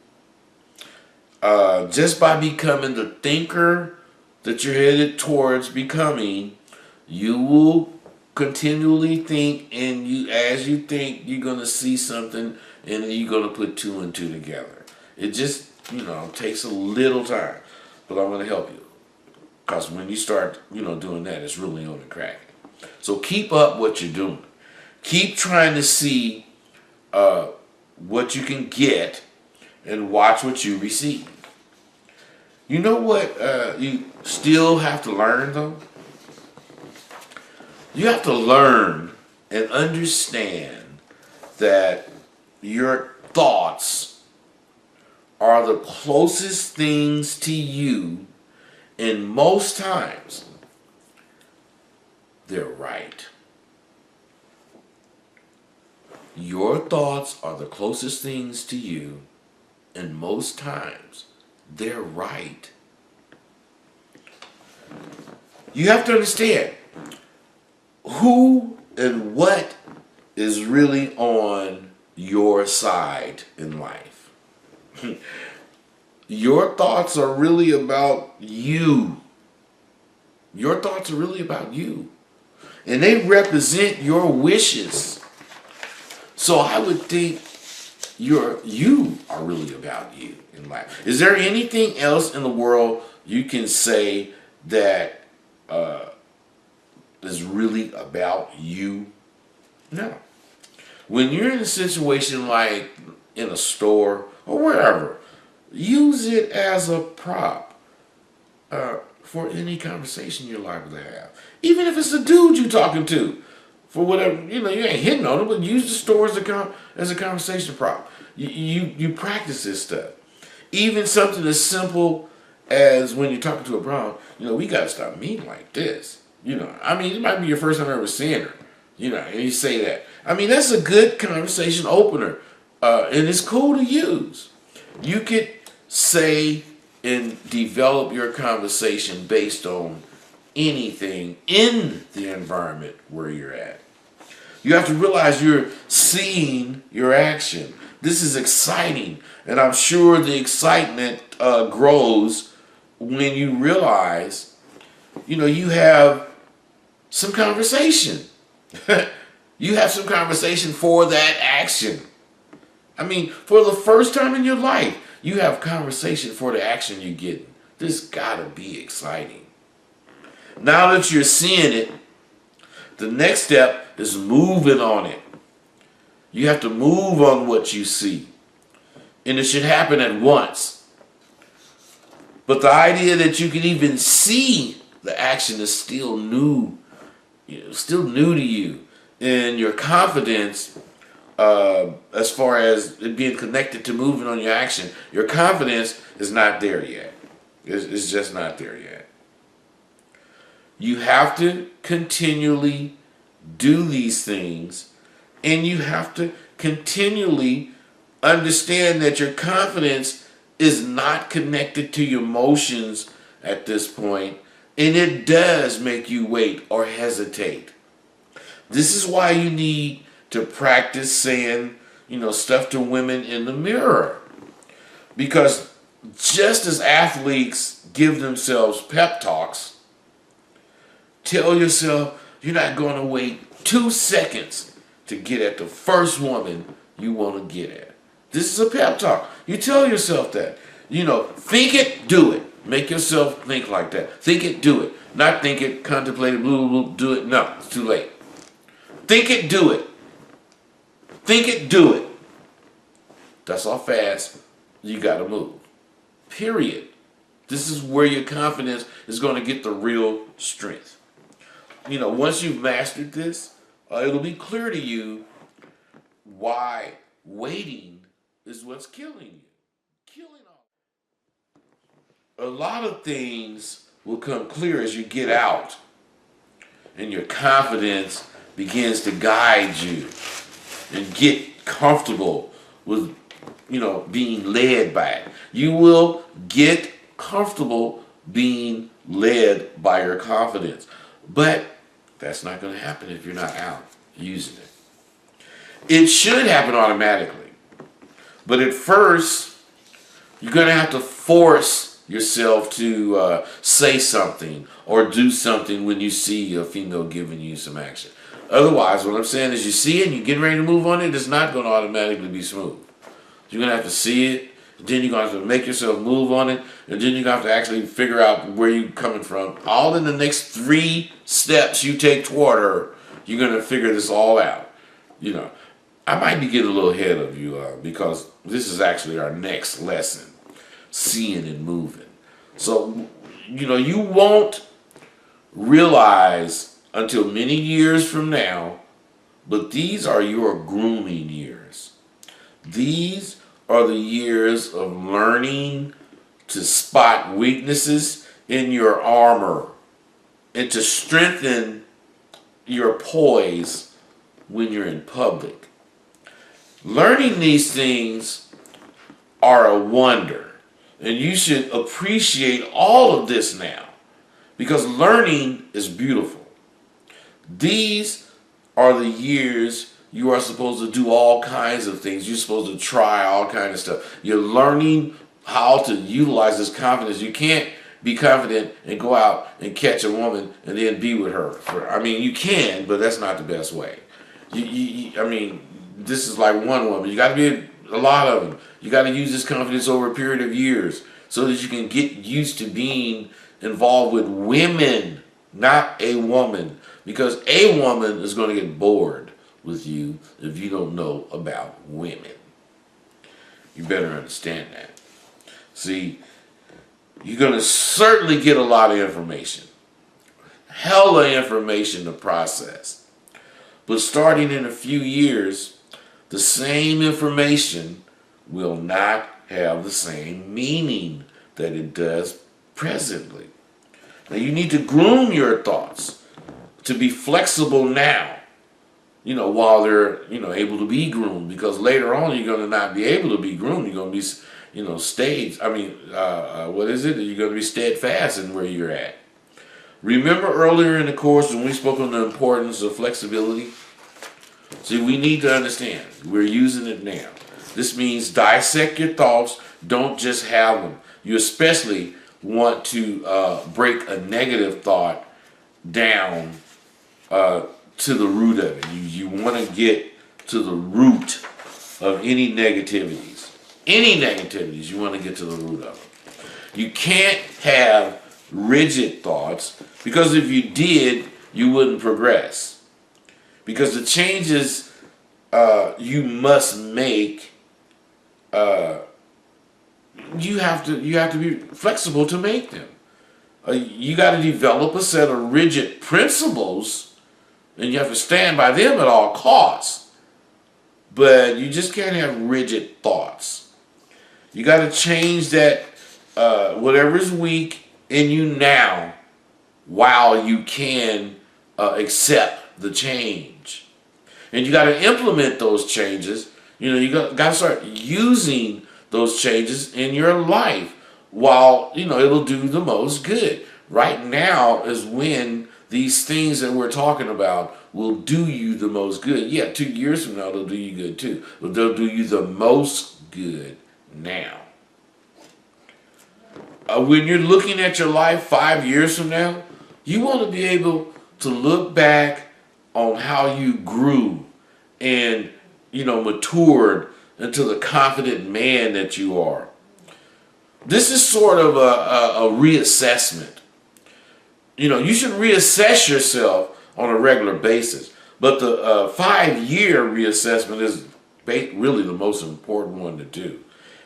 Just by becoming the thinker that you're headed towards becoming, you will continually think, and as you think, you're going to see something, and then you're going to put two and two together. It just, takes a little time, but I'm going to help you. Because when you start, doing that, it's really on the crack. So keep up what you're doing. Keep trying to see what you can get and watch what you receive. You know what you still have to learn, though? You have to learn and understand that your thoughts are the closest things to you, and most times they're right. Your thoughts are the closest things to you, and most times they're right. You have to understand who and what is really on your side in life. Your thoughts are really about you. Your thoughts are really about you. And they represent your wishes. So I would think you are really about you in life. Is there anything else in the world you can say that is really about you? No. When you're in a situation like in a store or wherever, use it as a prop for any conversation you're liable to have. Even if it's a dude you're talking to, for whatever, you ain't hitting on it, but use the store as a conversation prop. You practice this stuff. Even something as simple as when you're talking to a broad, we got to stop meeting like this. It might be your first time ever seeing her, and you say that. That's a good conversation opener, and it's cool to use. You could say and develop your conversation based on anything in the environment where you're at. You have to realize you're seeing your action. This is exciting, and I'm sure the excitement grows when you realize, you have some conversation. You have some conversation for that action. For the first time in your life, you have conversation for the action you're getting. This gotta be exciting. Now that you're seeing it, the next step is moving on it. You have to move on what you see. And it should happen at once. But the idea that you can even see the action is still new. Still new to you. And your confidence, as far as it being connected to moving on your action, your confidence is not there yet. It's just not there yet. You have to continually do these things, and you have to continually understand that your confidence is not connected to your emotions at this point, and it does make you wait or hesitate. This is why you need to practice saying, stuff to women in the mirror. Because just as athletes give themselves pep talks, tell yourself you're not going to wait 2 seconds to get at the first woman you want to get at. This is a pep talk. You tell yourself that. Think it, do it. Make yourself think like that. Think it, do it. Not think it, contemplate it, blah, blah, blah, do it. No, it's too late. Think it, do it. Think it, do it. That's how fast you got to move. Period. This is where your confidence is going to get the real strength. Once you've mastered this, it'll be clear to you why waiting is what's killing you. A lot of things will come clear as you get out, and your confidence begins to guide you and get comfortable with, being led by it. You will get comfortable being led by your confidence. But that's not going to happen if you're not out using it. It should happen automatically. But at first, you're going to have to force yourself to say something or do something when you see a female giving you some action. Otherwise, what I'm saying is you see it and you're getting ready to move on it, it's not going to automatically be smooth. You're going to have to see it, then you're going to have to make yourself move on it, and then you're going to have to actually figure out where you're coming from. All in the next 3 steps you take toward her, you're going to figure this all out. I might be getting a little ahead of you because this is actually our next lesson, seeing and moving. So, you won't realize until many years from now, but these are your grooming years. These are the years of learning to spot weaknesses in your armor and to strengthen your poise when you're in public. Learning these things are a wonder, and you should appreciate all of this now because learning is beautiful. These are the years you are supposed to do all kinds of things. You're supposed to try all kinds of stuff. You're learning how to utilize this confidence. You can't be confident and go out and catch a woman and then be with her. You can, but that's not the best way. This is like one woman. You got to be a lot of them. You got to use this confidence over a period of years so that you can get used to being involved with women, not a woman. Because a woman is going to get bored with you if you don't know about women. You better understand that. See, you're going to certainly get a lot of information. Hella information to process. But starting in a few years, the same information will not have the same meaning that it does presently. Now you need to groom your thoughts to be flexible now, while they're, able to be groomed, because later on you're going to not be able to be groomed. You're going to be, staged. You're going to be steadfast in where you're at. Remember earlier in the course when we spoke on the importance of flexibility? See, we need to understand. We're using it now. This means dissect your thoughts. Don't just have them. You especially want to break a negative thought down to the root of it. You want to get to the root of any negativities. Any negativities, you want to get to the root of them. You can't have rigid thoughts, because if you did, you wouldn't progress. Because the changes you must make, you have to be flexible to make them. You got to develop a set of rigid principles, and you have to stand by them at all costs. But you just can't have rigid thoughts. You got to change that whatever is weak in you now, while you can accept the change. And you got to implement those changes. You got to start using those changes in your life while, it'll do the most good. Right now is when these things that we're talking about will do you the most good. Yeah, 2 years from now, they'll do you good too. But they'll do you the most good now. When you're looking at your life 5 years from now, you want to be able to look back on how you grew and, matured into the confident man that you are. This is sort of a reassessment. You should reassess yourself on a regular basis. But the 5-year reassessment is really the most important one to do.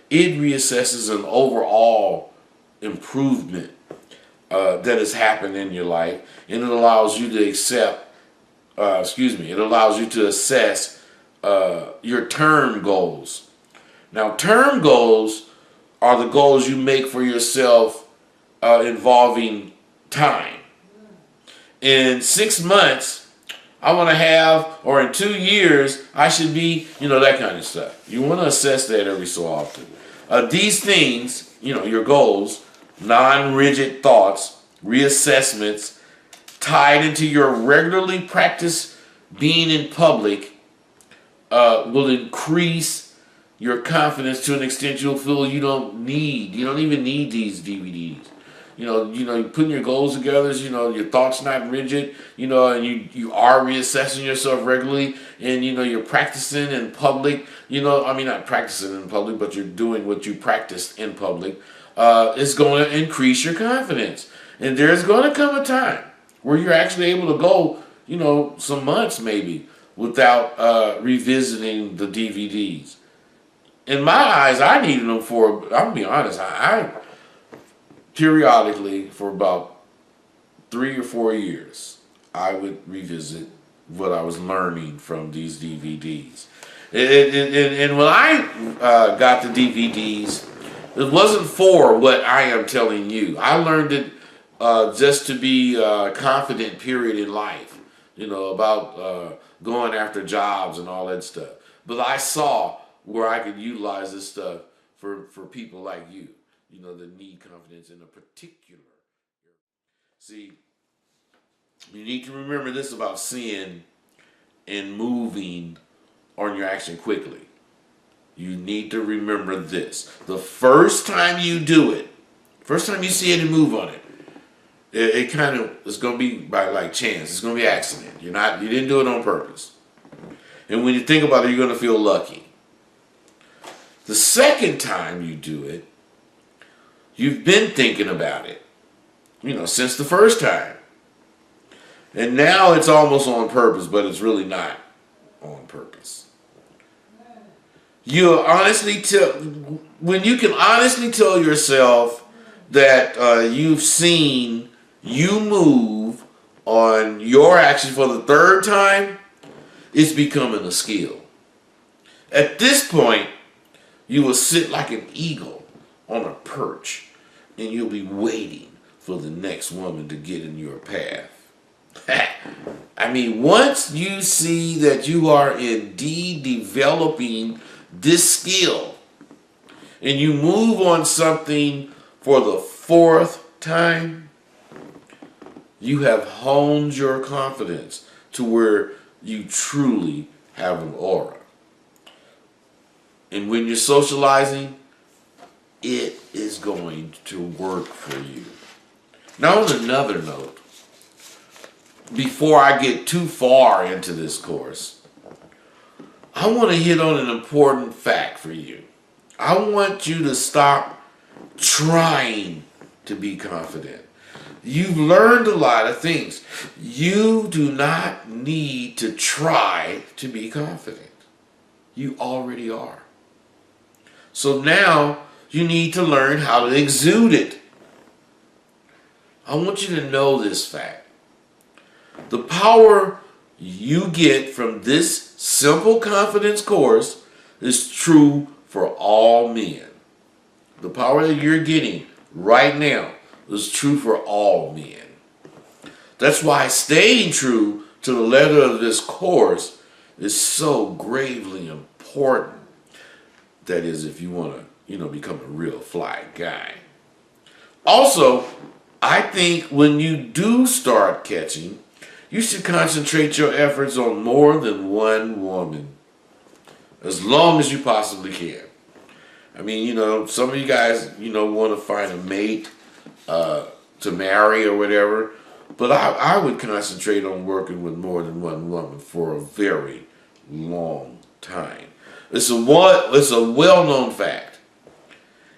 It reassesses an overall improvement that has happened in your life, and it allows you to it allows you to assess your term goals. Now, term goals are the goals you make for yourself involving time. In 6 months, I want to have, or in 2 years, I should be, that kind of stuff. You want to assess that every so often. These things, your goals, non-rigid thoughts, reassessments, tied into your regularly practice being in public, will increase your confidence to an extent you'll feel you don't even need these DVDs. You're putting your goals together, your thoughts not rigid, and you are reassessing yourself regularly, and you're practicing in public, not practicing in public, but you're doing what you practiced in public. It's going to increase your confidence. And there's going to come a time where you're actually able to go, some months maybe without revisiting the DVDs. In my eyes, I needed them for, I'm going to be honest, I periodically for about 3 or 4 years, I would revisit what I was learning from these DVDs. And when I got the DVDs, it wasn't for what I am telling you. I learned it just to be confident, period, in life. About going after jobs and all that stuff. But I saw where I could utilize this stuff for people like you, that need confidence in a particular. See, you need to remember this about seeing and moving on your action quickly. You need to remember this. The first time you do it, first time you see it and move on it, it kind of is going to be by like chance. It's going to be accident. You didn't do it on purpose. And when you think about it, you're going to feel lucky. The second time you do it, you've been thinking about it, since the first time. And now it's almost on purpose, but it's really not on purpose. When you can honestly tell yourself that you've seen you move on your action for the third time, it's becoming a skill. At this point, you will sit like an eagle on a perch, and you'll be waiting for the next woman to get in your path. Once you see that you are indeed developing this skill, and you move on something for the fourth time, you have honed your confidence to where you truly have an aura. And when you're socializing, it is going to work for you. Now, on another note, before I get too far into this course, I want to hit on an important fact for you. I want you to stop trying to be confident. You've learned a lot of things. You do not need to try to be confident. You already are. So now you need to learn how to exude it. I want you to know this fact. The power you get from this simple confidence course is true for all men. The power that you're getting right now is true for all men. That's why staying true to the letter of this course is so gravely important. That is, if you want to, become a real fly guy. Also, I think when you do start catching, you should concentrate your efforts on more than one woman. As long as you possibly can. Some of you guys, want to find a mate to marry or whatever. But I would concentrate on working with more than one woman for a very long time. It's a well-known fact.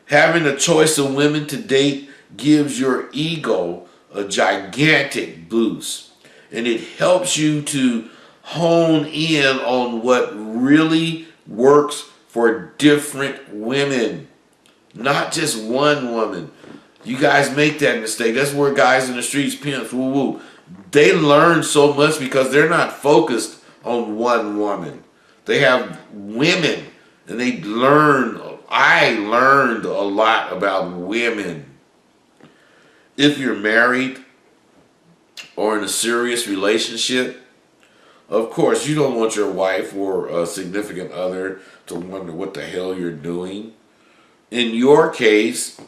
Having a choice of women to date gives your ego a gigantic boost. And it helps you to hone in on what really works for different women. Not just one woman. You guys make that mistake. That's where guys in the streets, pimps, woo-woo, they learn so much because they're not focused on one woman. They have women, and they learn. I learned a lot about women. If you're married or in a serious relationship, Of course, you don't want your wife or a significant other to wonder what the hell you're doing. In your case,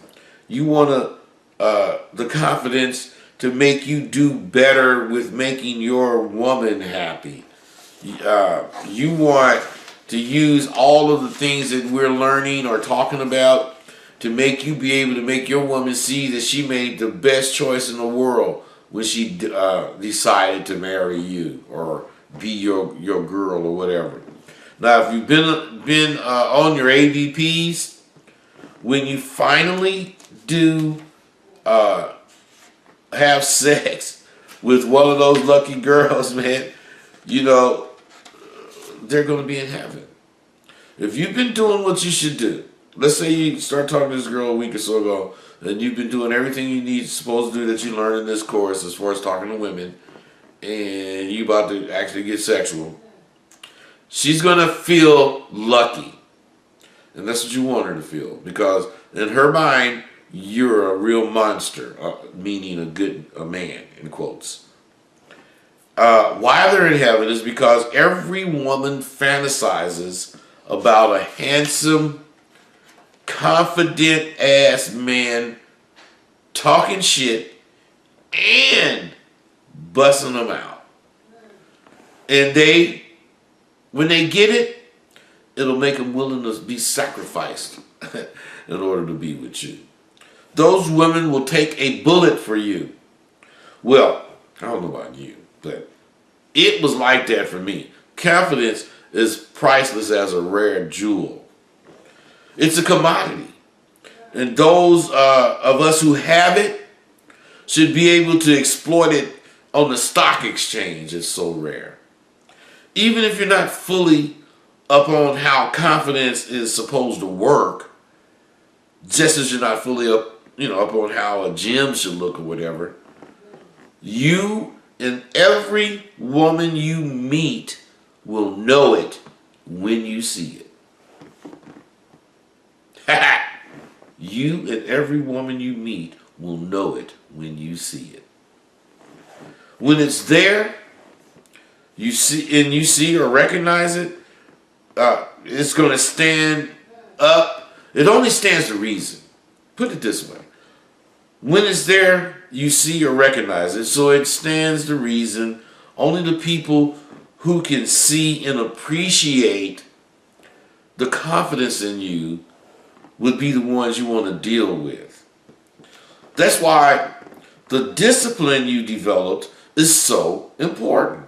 you want the confidence to make you do better with making your woman happy. You want to use all of the things that we're learning or talking about to make you be able to make your woman see that she made the best choice in the world when she decided to marry you or be your girl or whatever. Now, if you've been on your ABPs, when you finally do have sex with one of those lucky girls, man, you know, they're going to be in heaven. If you've been doing what you should do, let's say you start talking to this girl a week or so ago, and you've been doing everything you need supposed to do that you learned in this course as far as talking to women, and you about to actually get sexual, she's going to feel lucky. And that's what you want her to feel. Because in her mind, you're a real monster, meaning a man, in quotes. Why they're in heaven is because every woman fantasizes about a handsome, confident ass man talking shit and busting them out. And when they get it, it'll make them willing to be sacrificed in order to be with you. Those women will take a bullet for you. Well, I don't know about you, but it was like that for me. Confidence is priceless as a rare jewel. It's a commodity. And those of us who have it should be able to exploit it on the stock exchange. It's so rare. Even if you're not fully up on how confidence is supposed to work, just as you're not fully up on how a gym should look or whatever, you and every woman you meet will know it when you see it. You and every woman you meet will know it when you see it. When it's there, you see or recognize it, it's going to stand up. It only stands to reason. Put it this way. When it's there, you see or recognize it, so it stands to reason. Only the people who can see and appreciate the confidence in you would be the ones you want to deal with. That's why the discipline you developed is so important.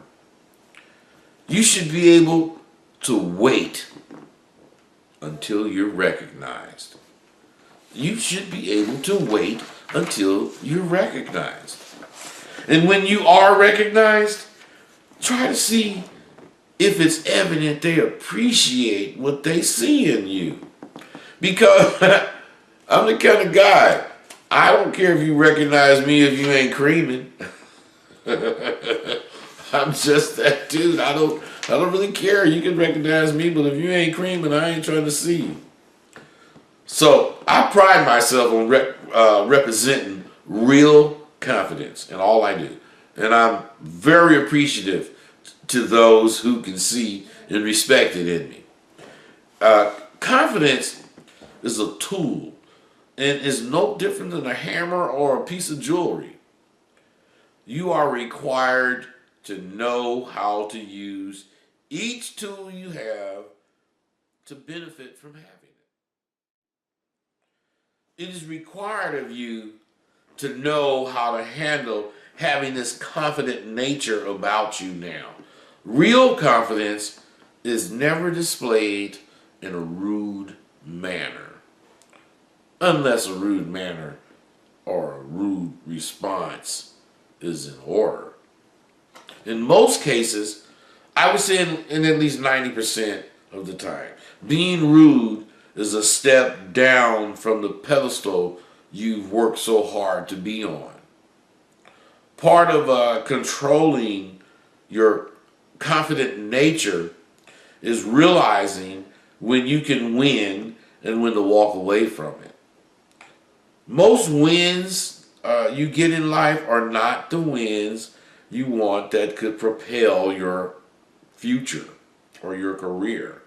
You should be able to wait until you're recognized. You should be able to wait until you're recognized. And when you are recognized, try to see if it's evident they appreciate what they see in you. Because I'm the kind of guy, I don't care if you recognize me if you ain't creaming. I'm just that dude. I don't really care. You can recognize me, but if you ain't creaming, I ain't trying to see you. So I pride myself on representing real confidence in all I do. And I'm very appreciative to those who can see and respect it in me. Confidence is a tool and is no different than a hammer or a piece of jewelry. You are required to know how to use each tool you have to benefit from having it. It is required of you to know how to handle having this confident nature about you now. Real confidence is never displayed in a rude manner, unless a rude manner or a rude response is in order. In most cases, I would say in at least 90% of the time, being rude is a step down from the pedestal you've worked so hard to be on. Part of controlling your confident nature is realizing when you can win and when to walk away from it. Most wins you get in life are not the wins you want that could propel your future or your career.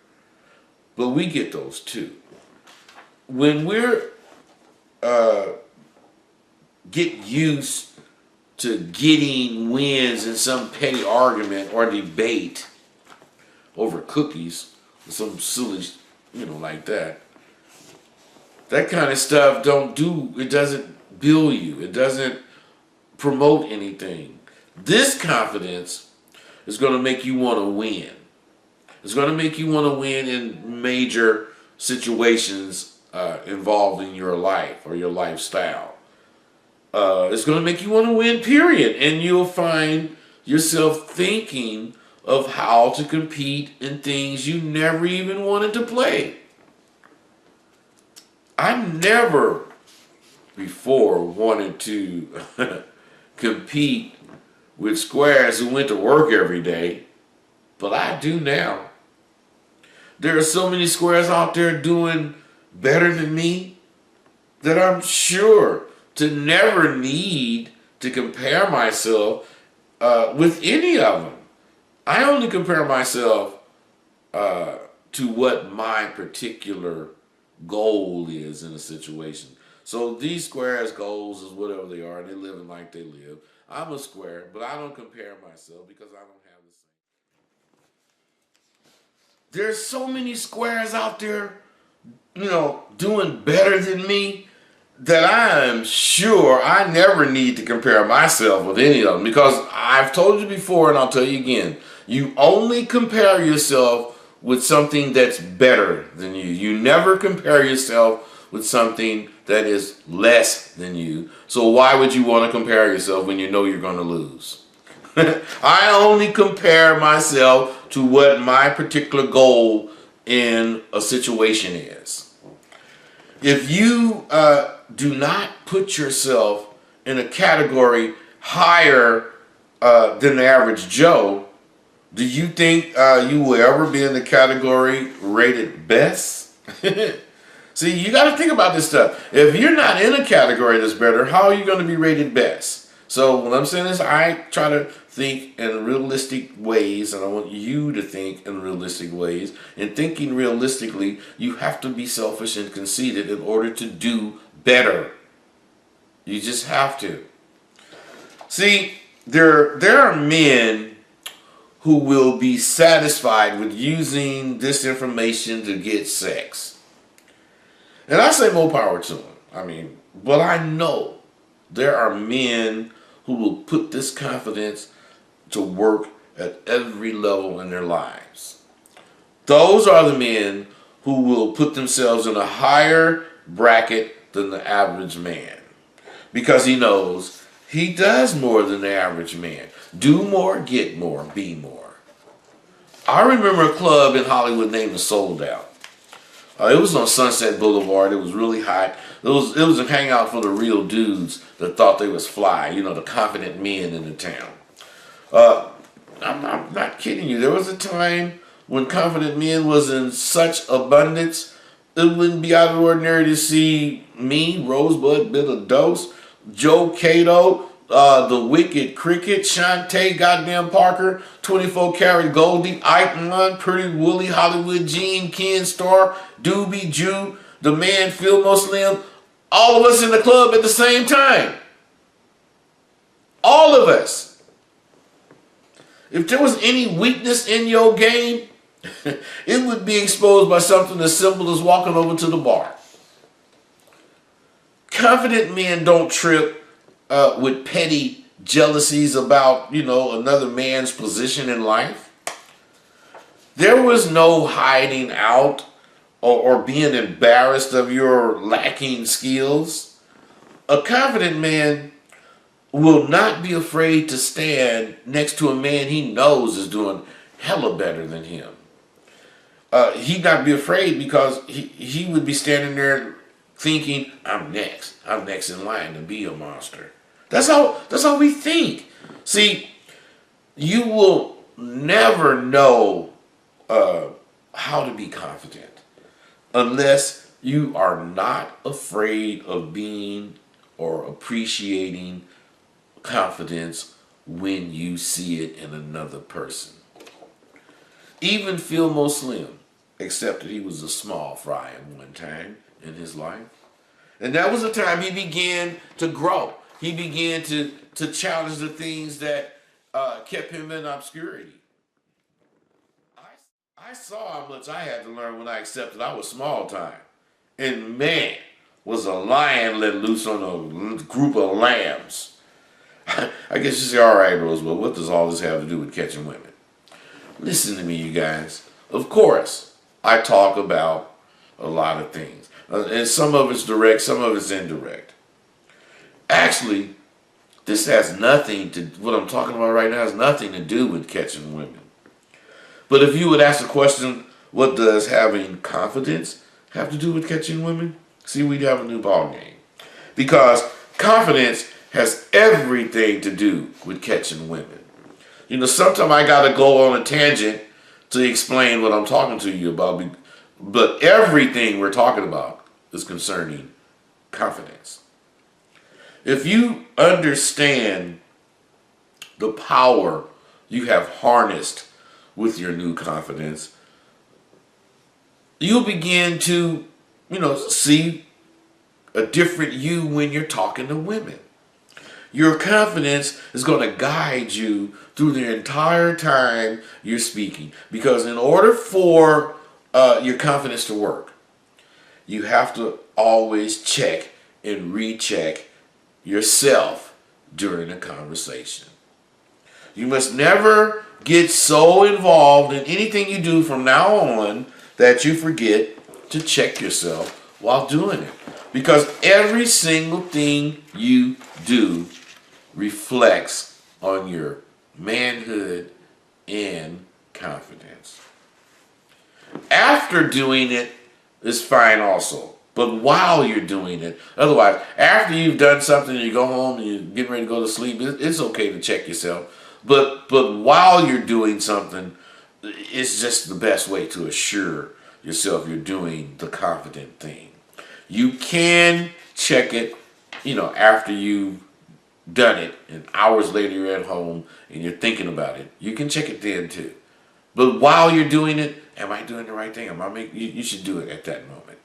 But we get those too. When we're get used to getting wins in some petty argument or debate over cookies or some silly, like that. That kind of stuff it doesn't build you. It doesn't promote anything. This confidence is going to make you want to win. It's going to make you want to win in major situations involved in your life or your lifestyle. It's going to make you want to win, period. And you'll find yourself thinking of how to compete in things you never even wanted to play. I never before wanted to compete with squares who went to work every day, but I do now. There are so many squares out there doing better than me that I'm sure to never need to compare myself with any of them. I only compare myself to what my particular goal is in a situation. So these squares' goals is whatever they are, and they're living like they live. I'm a square, but I don't compare myself because I don't have the same. There's so many squares out there, doing better than me that I am sure I never need to compare myself with any of them, because I've told you before and I'll tell you again, you only compare yourself with something that's better than you. You never compare yourself with something that is less than you. So why would you want to compare yourself when you know you're going to lose? I only compare myself to what my particular goal in a situation is. If you do not put yourself in a category higher than the average Joe, do you think you will ever be in the category rated best? See, you got to think about this stuff. If you're not in a category that's better, how are you going to be rated best? So when I'm saying this, I try to think in realistic ways, and I want you to think in realistic ways. In thinking realistically, you have to be selfish and conceited in order to do better. You just have to. See, there are men who will be satisfied with using this information to get sex. And I say more power to them. But I know there are men who will put this confidence to work at every level in their lives. Those are the men who will put themselves in a higher bracket than the average man, because he knows he does more than the average man. Do more, get more, be more. I remember a club in Hollywood named the Sold Out. It was on Sunset Boulevard. It was really hot. It was a hangout for the real dudes that thought they was fly, the confident men in the town. I'm not kidding you. There was a time when confident men was in such abundance, it wouldn't be out of the ordinary to see me, Rosebud, Bill Dose, Joe Cato, the Wicked Cricket, Shantae goddamn Parker, 24 Karat Goldie, Ike Nunn, Pretty Willie, Hollywood Gene, Ken Starr, Doobie Jew, the man Phil Slim, all of us in the club at the same time. All of us. If there was any weakness in your game, it would be exposed by something as simple as walking over to the bar. Confident men don't trip with petty jealousies about, another man's position in life. There was no hiding out or being embarrassed of your lacking skills. A confident man will not be afraid to stand next to a man he knows is doing hella better than him. He'd not be afraid because he would be standing there thinking, I'm next in line to be a monster. That's how we think. See, you will never know how to be confident unless you are not afraid of being or appreciating confidence when you see it in another person. Even Philmo Slim accepted he was a small fry at one time in his life. And that was the time he began to grow. He began to challenge the things that kept him in obscurity. I saw how much I had to learn when I accepted I was small time. And man, was a lion let loose on a group of lambs. I guess you say, all right, Roosevelt, what does all this have to do with catching women? Listen to me, you guys. Of course, I talk about a lot of things. And some of it's direct, some of it's indirect. Actually, this has nothing to, what I'm talking about right now has nothing to do with catching women. But if you would ask the question, what does having confidence have to do with catching women? See, we'd have a new ball game. Because confidence has everything to do with catching women. You know, sometimes I got to go on a tangent to explain what I'm talking to you about. But everything we're talking about is concerning confidence. If you understand the power you have harnessed with your new confidence, you'll begin to, see a different you when you're talking to women. Your confidence is going to guide you through the entire time you're speaking. Because in order for your confidence to work, you have to always check and recheck yourself during a conversation. You must never get so involved in anything you do from now on that you forget to check yourself while doing it. Because every single thing you do reflects on your manhood and confidence. After doing it is fine also. But while you're doing it, otherwise, after you've done something and you go home and you're getting ready to go to sleep, it's okay to check yourself. But while you're doing something, it's just the best way to assure yourself you're doing the confident thing. You can check it, after you've done it, and hours later you're at home and you're thinking about it. You can check it then too. But while you're doing it, am I doing the right thing? You should do it at that moment.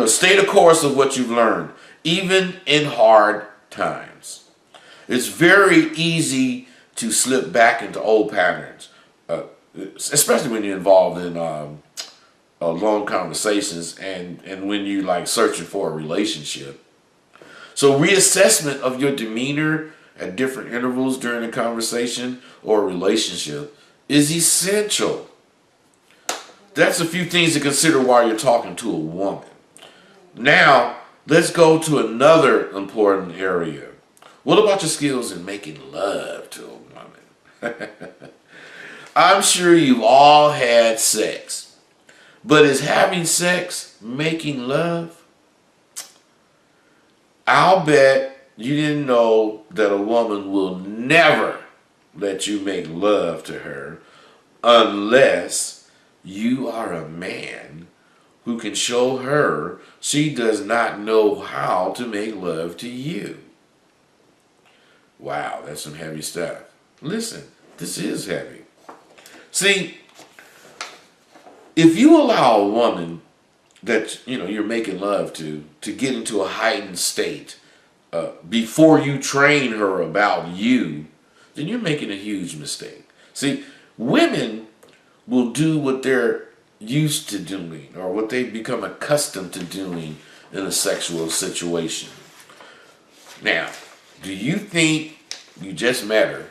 Stay the course of what you've learned, even in hard times. It's very easy to slip back into old patterns, especially when you're involved in long conversations and when you like searching for a relationship. So reassessment of your demeanor at different intervals during a conversation or a relationship is essential. That's a few things to consider while you're talking to a woman. Now, let's go to another important area. What about your skills in making love to a woman? I'm sure you've all had sex. But is having sex making love? I'll bet you didn't know that a woman will never let you make love to her unless you are a man who can show her she does not know how to make love to you. Wow, that's some heavy stuff. Listen, this is heavy. See, if you allow a woman that you're making love to get into a heightened state before you train her about you, then you're making a huge mistake. See, women will do what they're used to doing or what they've become accustomed to doing in a sexual situation. Now, do you think you just met her?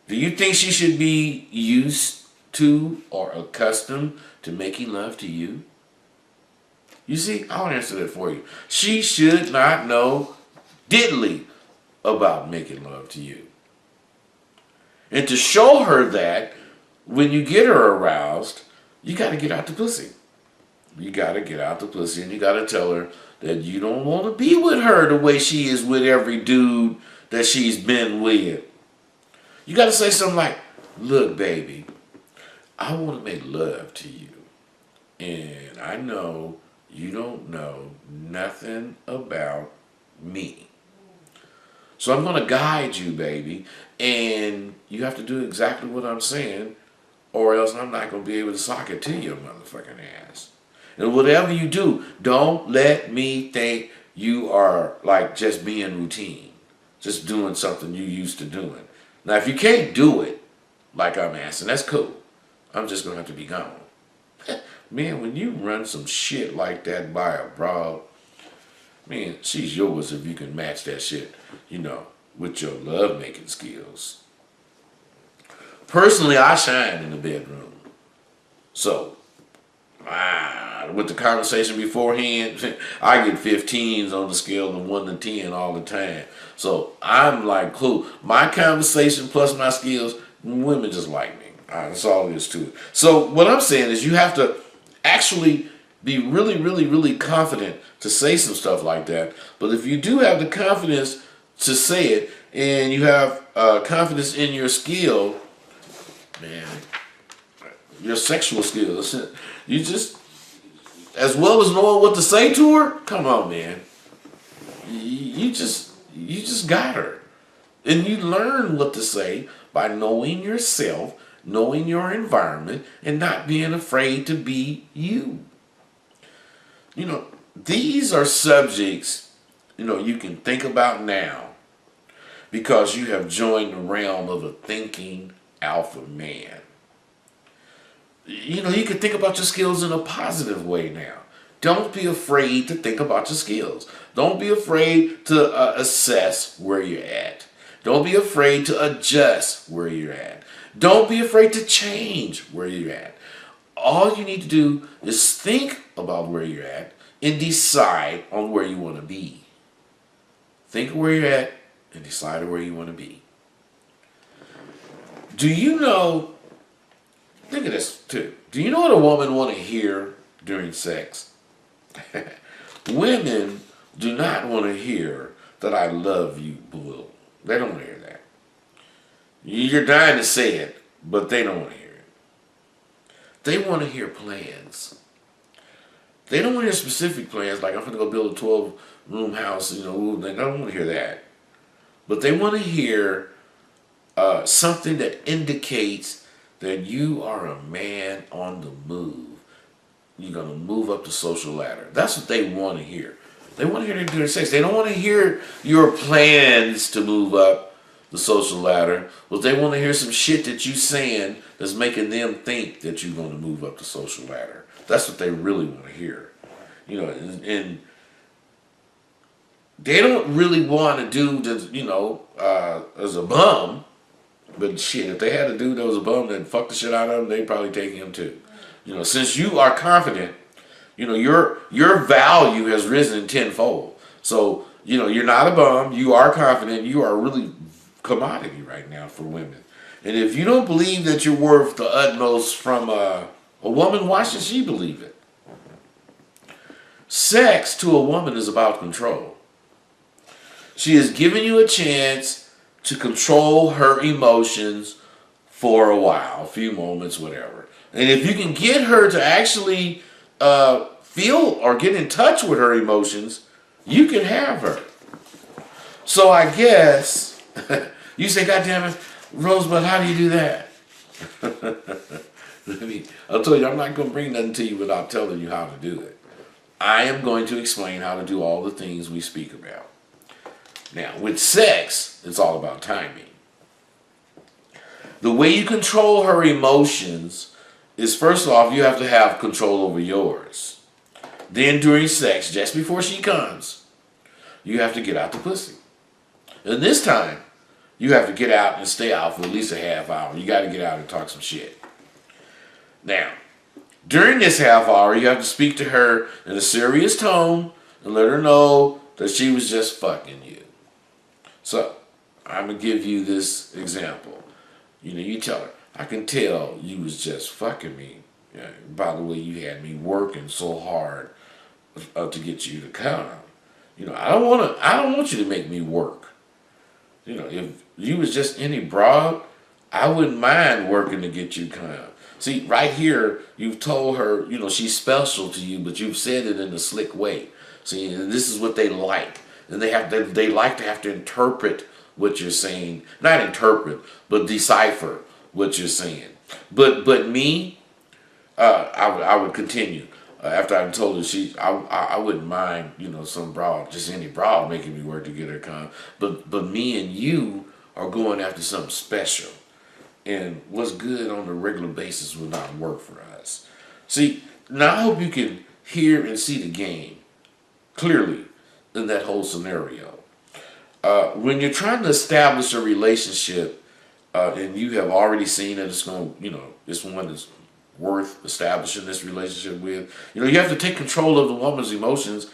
Do you think she should be used to or accustomed to making love to you? You see, I'll answer that for you. She should not know diddly about making love to you. And to show her that, when you get her aroused, you got to get out the pussy. You got to get out the pussy and you got to tell her that you don't want to be with her the way she is with every dude that she's been with. You got to say something like, look, baby, I want to make love to you. And I know you don't know nothing about me. So I'm going to guide you, baby. And you have to do exactly what I'm saying or else I'm not going to be able to sock it to your motherfucking ass. And whatever you do, don't let me think you are like just being routine, just doing something you used to doing. Now, if you can't do it like I'm asking, that's cool. I'm just going to have to be gone. Man, when you run some shit like that by a broad, man, she's yours if you can match that shit, with your love-making skills. Personally, I shine in the bedroom. So, with the conversation beforehand, I get 15s on the scale of 1 to 10 all the time. So, I'm like, cool. My conversation plus my skills, women just like me. That's all there is to it. So, what I'm saying is you have to actually be really, really, really confident to say some stuff like that. But if you do have the confidence to say it, and you have confidence in your skill, man, your sexual skills, you just, as well as knowing what to say to her, come on, man. You just got her. And you learn what to say by knowing yourself, knowing your environment, and not being afraid to be you. These are subjects, you can think about now because you have joined the realm of a thinking alpha man. You can think about your skills in a positive way now. Don't be afraid to think about your skills. Don't be afraid to assess where you're at. Don't be afraid to adjust where you're at. Don't be afraid to change where you're at. All you need to do is think about where you're at and decide on where you want to be. Think of where you're at and decide where you want to be. Do you know, think of this too. Do you know what a woman want to hear during sex? Women do not want to hear that I love you, boo. They don't want to hear that. You're dying to say it, but they don't want to hear it. They want to hear plans. They don't want to hear specific plans, like I'm going to go build a 12-room house, they don't want to hear that. But they want to hear something that indicates that you are a man on the move. You're going to move up the social ladder. That's what they want to hear. They want to hear during sex. They don't want to hear your plans to move up the social ladder. But they want to hear some shit that you saying that's making them think that you're going to move up the social ladder. That's what they really want to hear. And they don't really want a dude that's, as a bum. But shit, if they had a dude that was a bum that fucked the shit out of them, they'd probably take him too. Since you are confident, your value has risen tenfold. So, you're not a bum, you are confident, you are really commodity right now for women. And if you don't believe that you're worth the utmost from a woman, why should she believe it? Sex to a woman is about control. She is giving you a chance to control her emotions for a while, a few moments, whatever. And if you can get her to actually feel or get in touch with her emotions, you can have her. So I guess, you say, God damn it, Rosebud, how do you do that? I'll tell you, I'm not going to bring nothing to you without telling you how to do it. I am going to explain how to do all the things we speak about. Now, with sex, it's all about timing. The way you control her emotions is, first off, you have to have control over yours. Then during sex, just before she comes, you have to get out the pussy. And this time, you have to get out and stay out for at least a half hour. You got to get out and talk some shit. Now, during this half hour, you have to speak to her in a serious tone and let her know that she was just fucking you. So, I'm going to give you this example. You tell her, I can tell you was just fucking me. By the way, you had me working so hard to get you to come. I don't want you to make me work. If you was just any broad, I wouldn't mind working to get you come. See, right here, you've told her, she's special to you, but you've said it in a slick way. See, and this is what they like. And they like to have to interpret what you're saying. Not interpret, but decipher what you're saying. But me, I would continue. After I told her I wouldn't mind, some broad, just any broad making me work to get her but me and you are going after something special, and what's good on a regular basis will not work for us. See, now I hope you can hear and see the game clearly in that whole scenario. When you're trying to establish a relationship, and you have already seen that it's going, this one is worth establishing this relationship with, you have to take control of the woman's emotions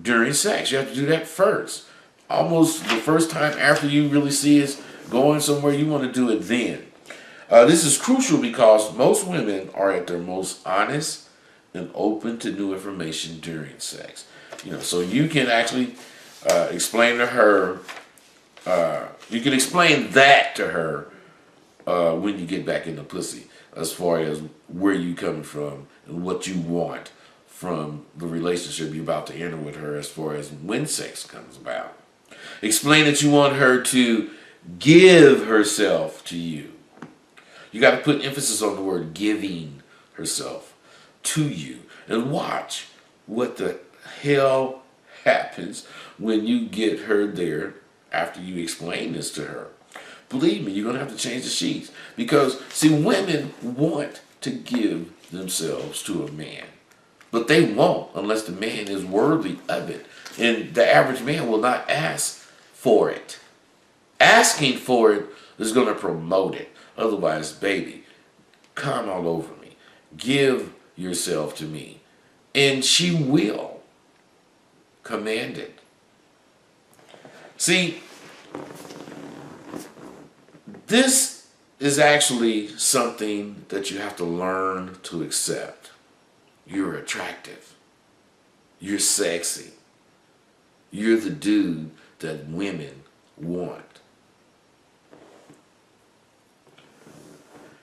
during sex. You have to do that first. Almost the first time after you really see it's going somewhere, you want to do it then. This is crucial because most women are at their most honest and open to new information during sex. So you can actually explain to her, you can explain that to her when you get back in the pussy, as far as where you coming from and what you want from the relationship you're about to enter with her as far as when sex comes about. Explain that you want her to give herself to you. You got to put emphasis on the word giving herself to you, and watch what the hell happens when you get her there after you explain this to her. Believe me, you're going to have to change the sheets. Because, see, women want to give themselves to a man. But they won't unless the man is worthy of it. And the average man will not ask for it. Asking for it is going to promote it. Otherwise, baby, come all over me. Give yourself to me. And she will command it. See, this is actually something that you have to learn to accept. You're attractive. You're sexy. You're the dude that women want.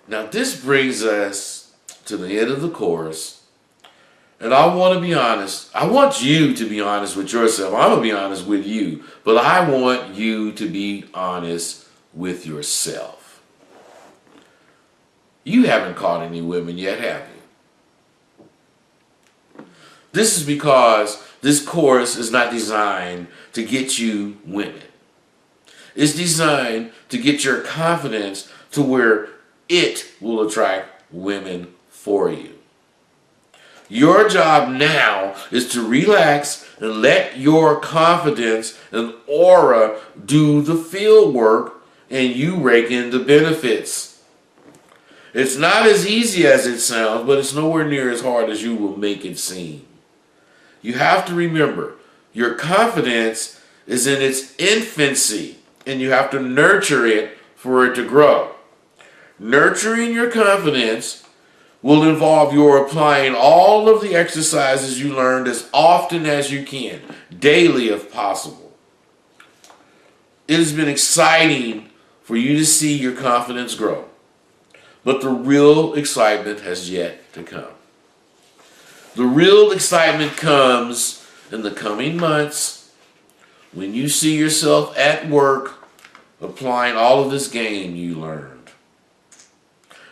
Now this brings us to the end of the course. And I want to be honest. I want you to be honest with yourself. I'm going to be honest with you. But I want you to be honest with yourself. You haven't caught any women yet, have you? This is because this course is not designed to get you women. It's designed to get your confidence to where it will attract women for you. Your job now is to relax and let your confidence and aura do the field work, and you rake in the benefits. It's not as easy as it sounds, but it's nowhere near as hard as you will make it seem. You have to remember, your confidence is in its infancy, and you have to nurture it for it to grow. Nurturing your confidence will involve your applying all of the exercises you learned as often as you can, daily if possible. It has been exciting for you to see your confidence grow, but the real excitement has yet to come. The real excitement comes in the coming months when you see yourself at work applying all of this game you learned.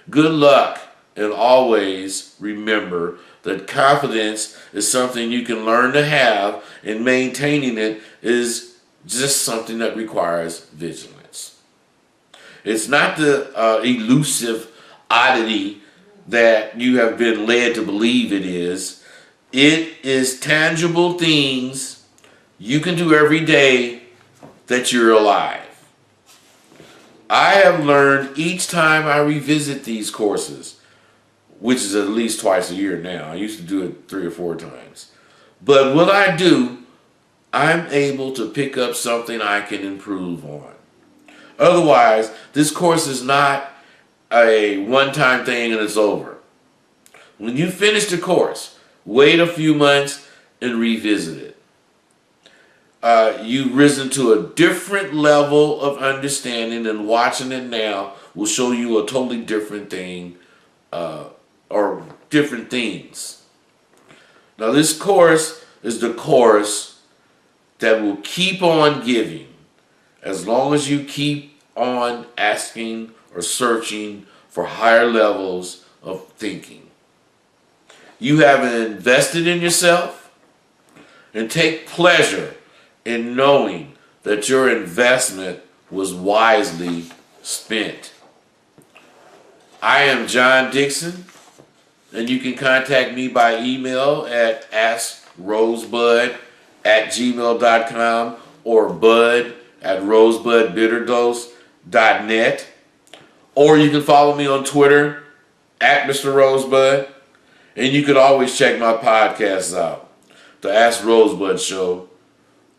Good luck, and always remember that confidence is something you can learn to have, and maintaining it is just something that requires vigilance. It's not the elusive oddity that you have been led to believe it is. It is tangible things you can do every day that you're alive. I have learned each time I revisit these courses, which is at least twice a year now. I used to do it 3 or 4 times. But what I do, I'm able to pick up something I can improve on. Otherwise, this course is not a one-time thing and it's over. When you finish the course, wait a few months and revisit it. You've risen to a different level of understanding, and watching it now will show you a totally different thing, or different things. Now this course is the course that will keep on giving as long as you keep on asking or searching for higher levels of thinking. You have invested in yourself, and take pleasure in knowing that your investment was wisely spent. I am John Dixon, and you can contact me by email at askrosebud@gmail.com or bud@rosebudbitterdose.net. Or you can follow me on Twitter at Mr. Rosebud. And you can always check my podcasts out. The Ask Rosebud Show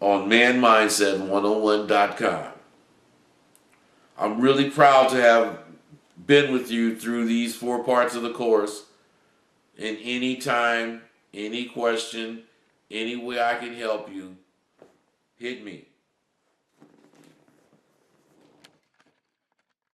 on manmindset101.com. I'm really proud to have been with you through these 4 parts of the course. And anytime, any question, any way I can help you, hit me.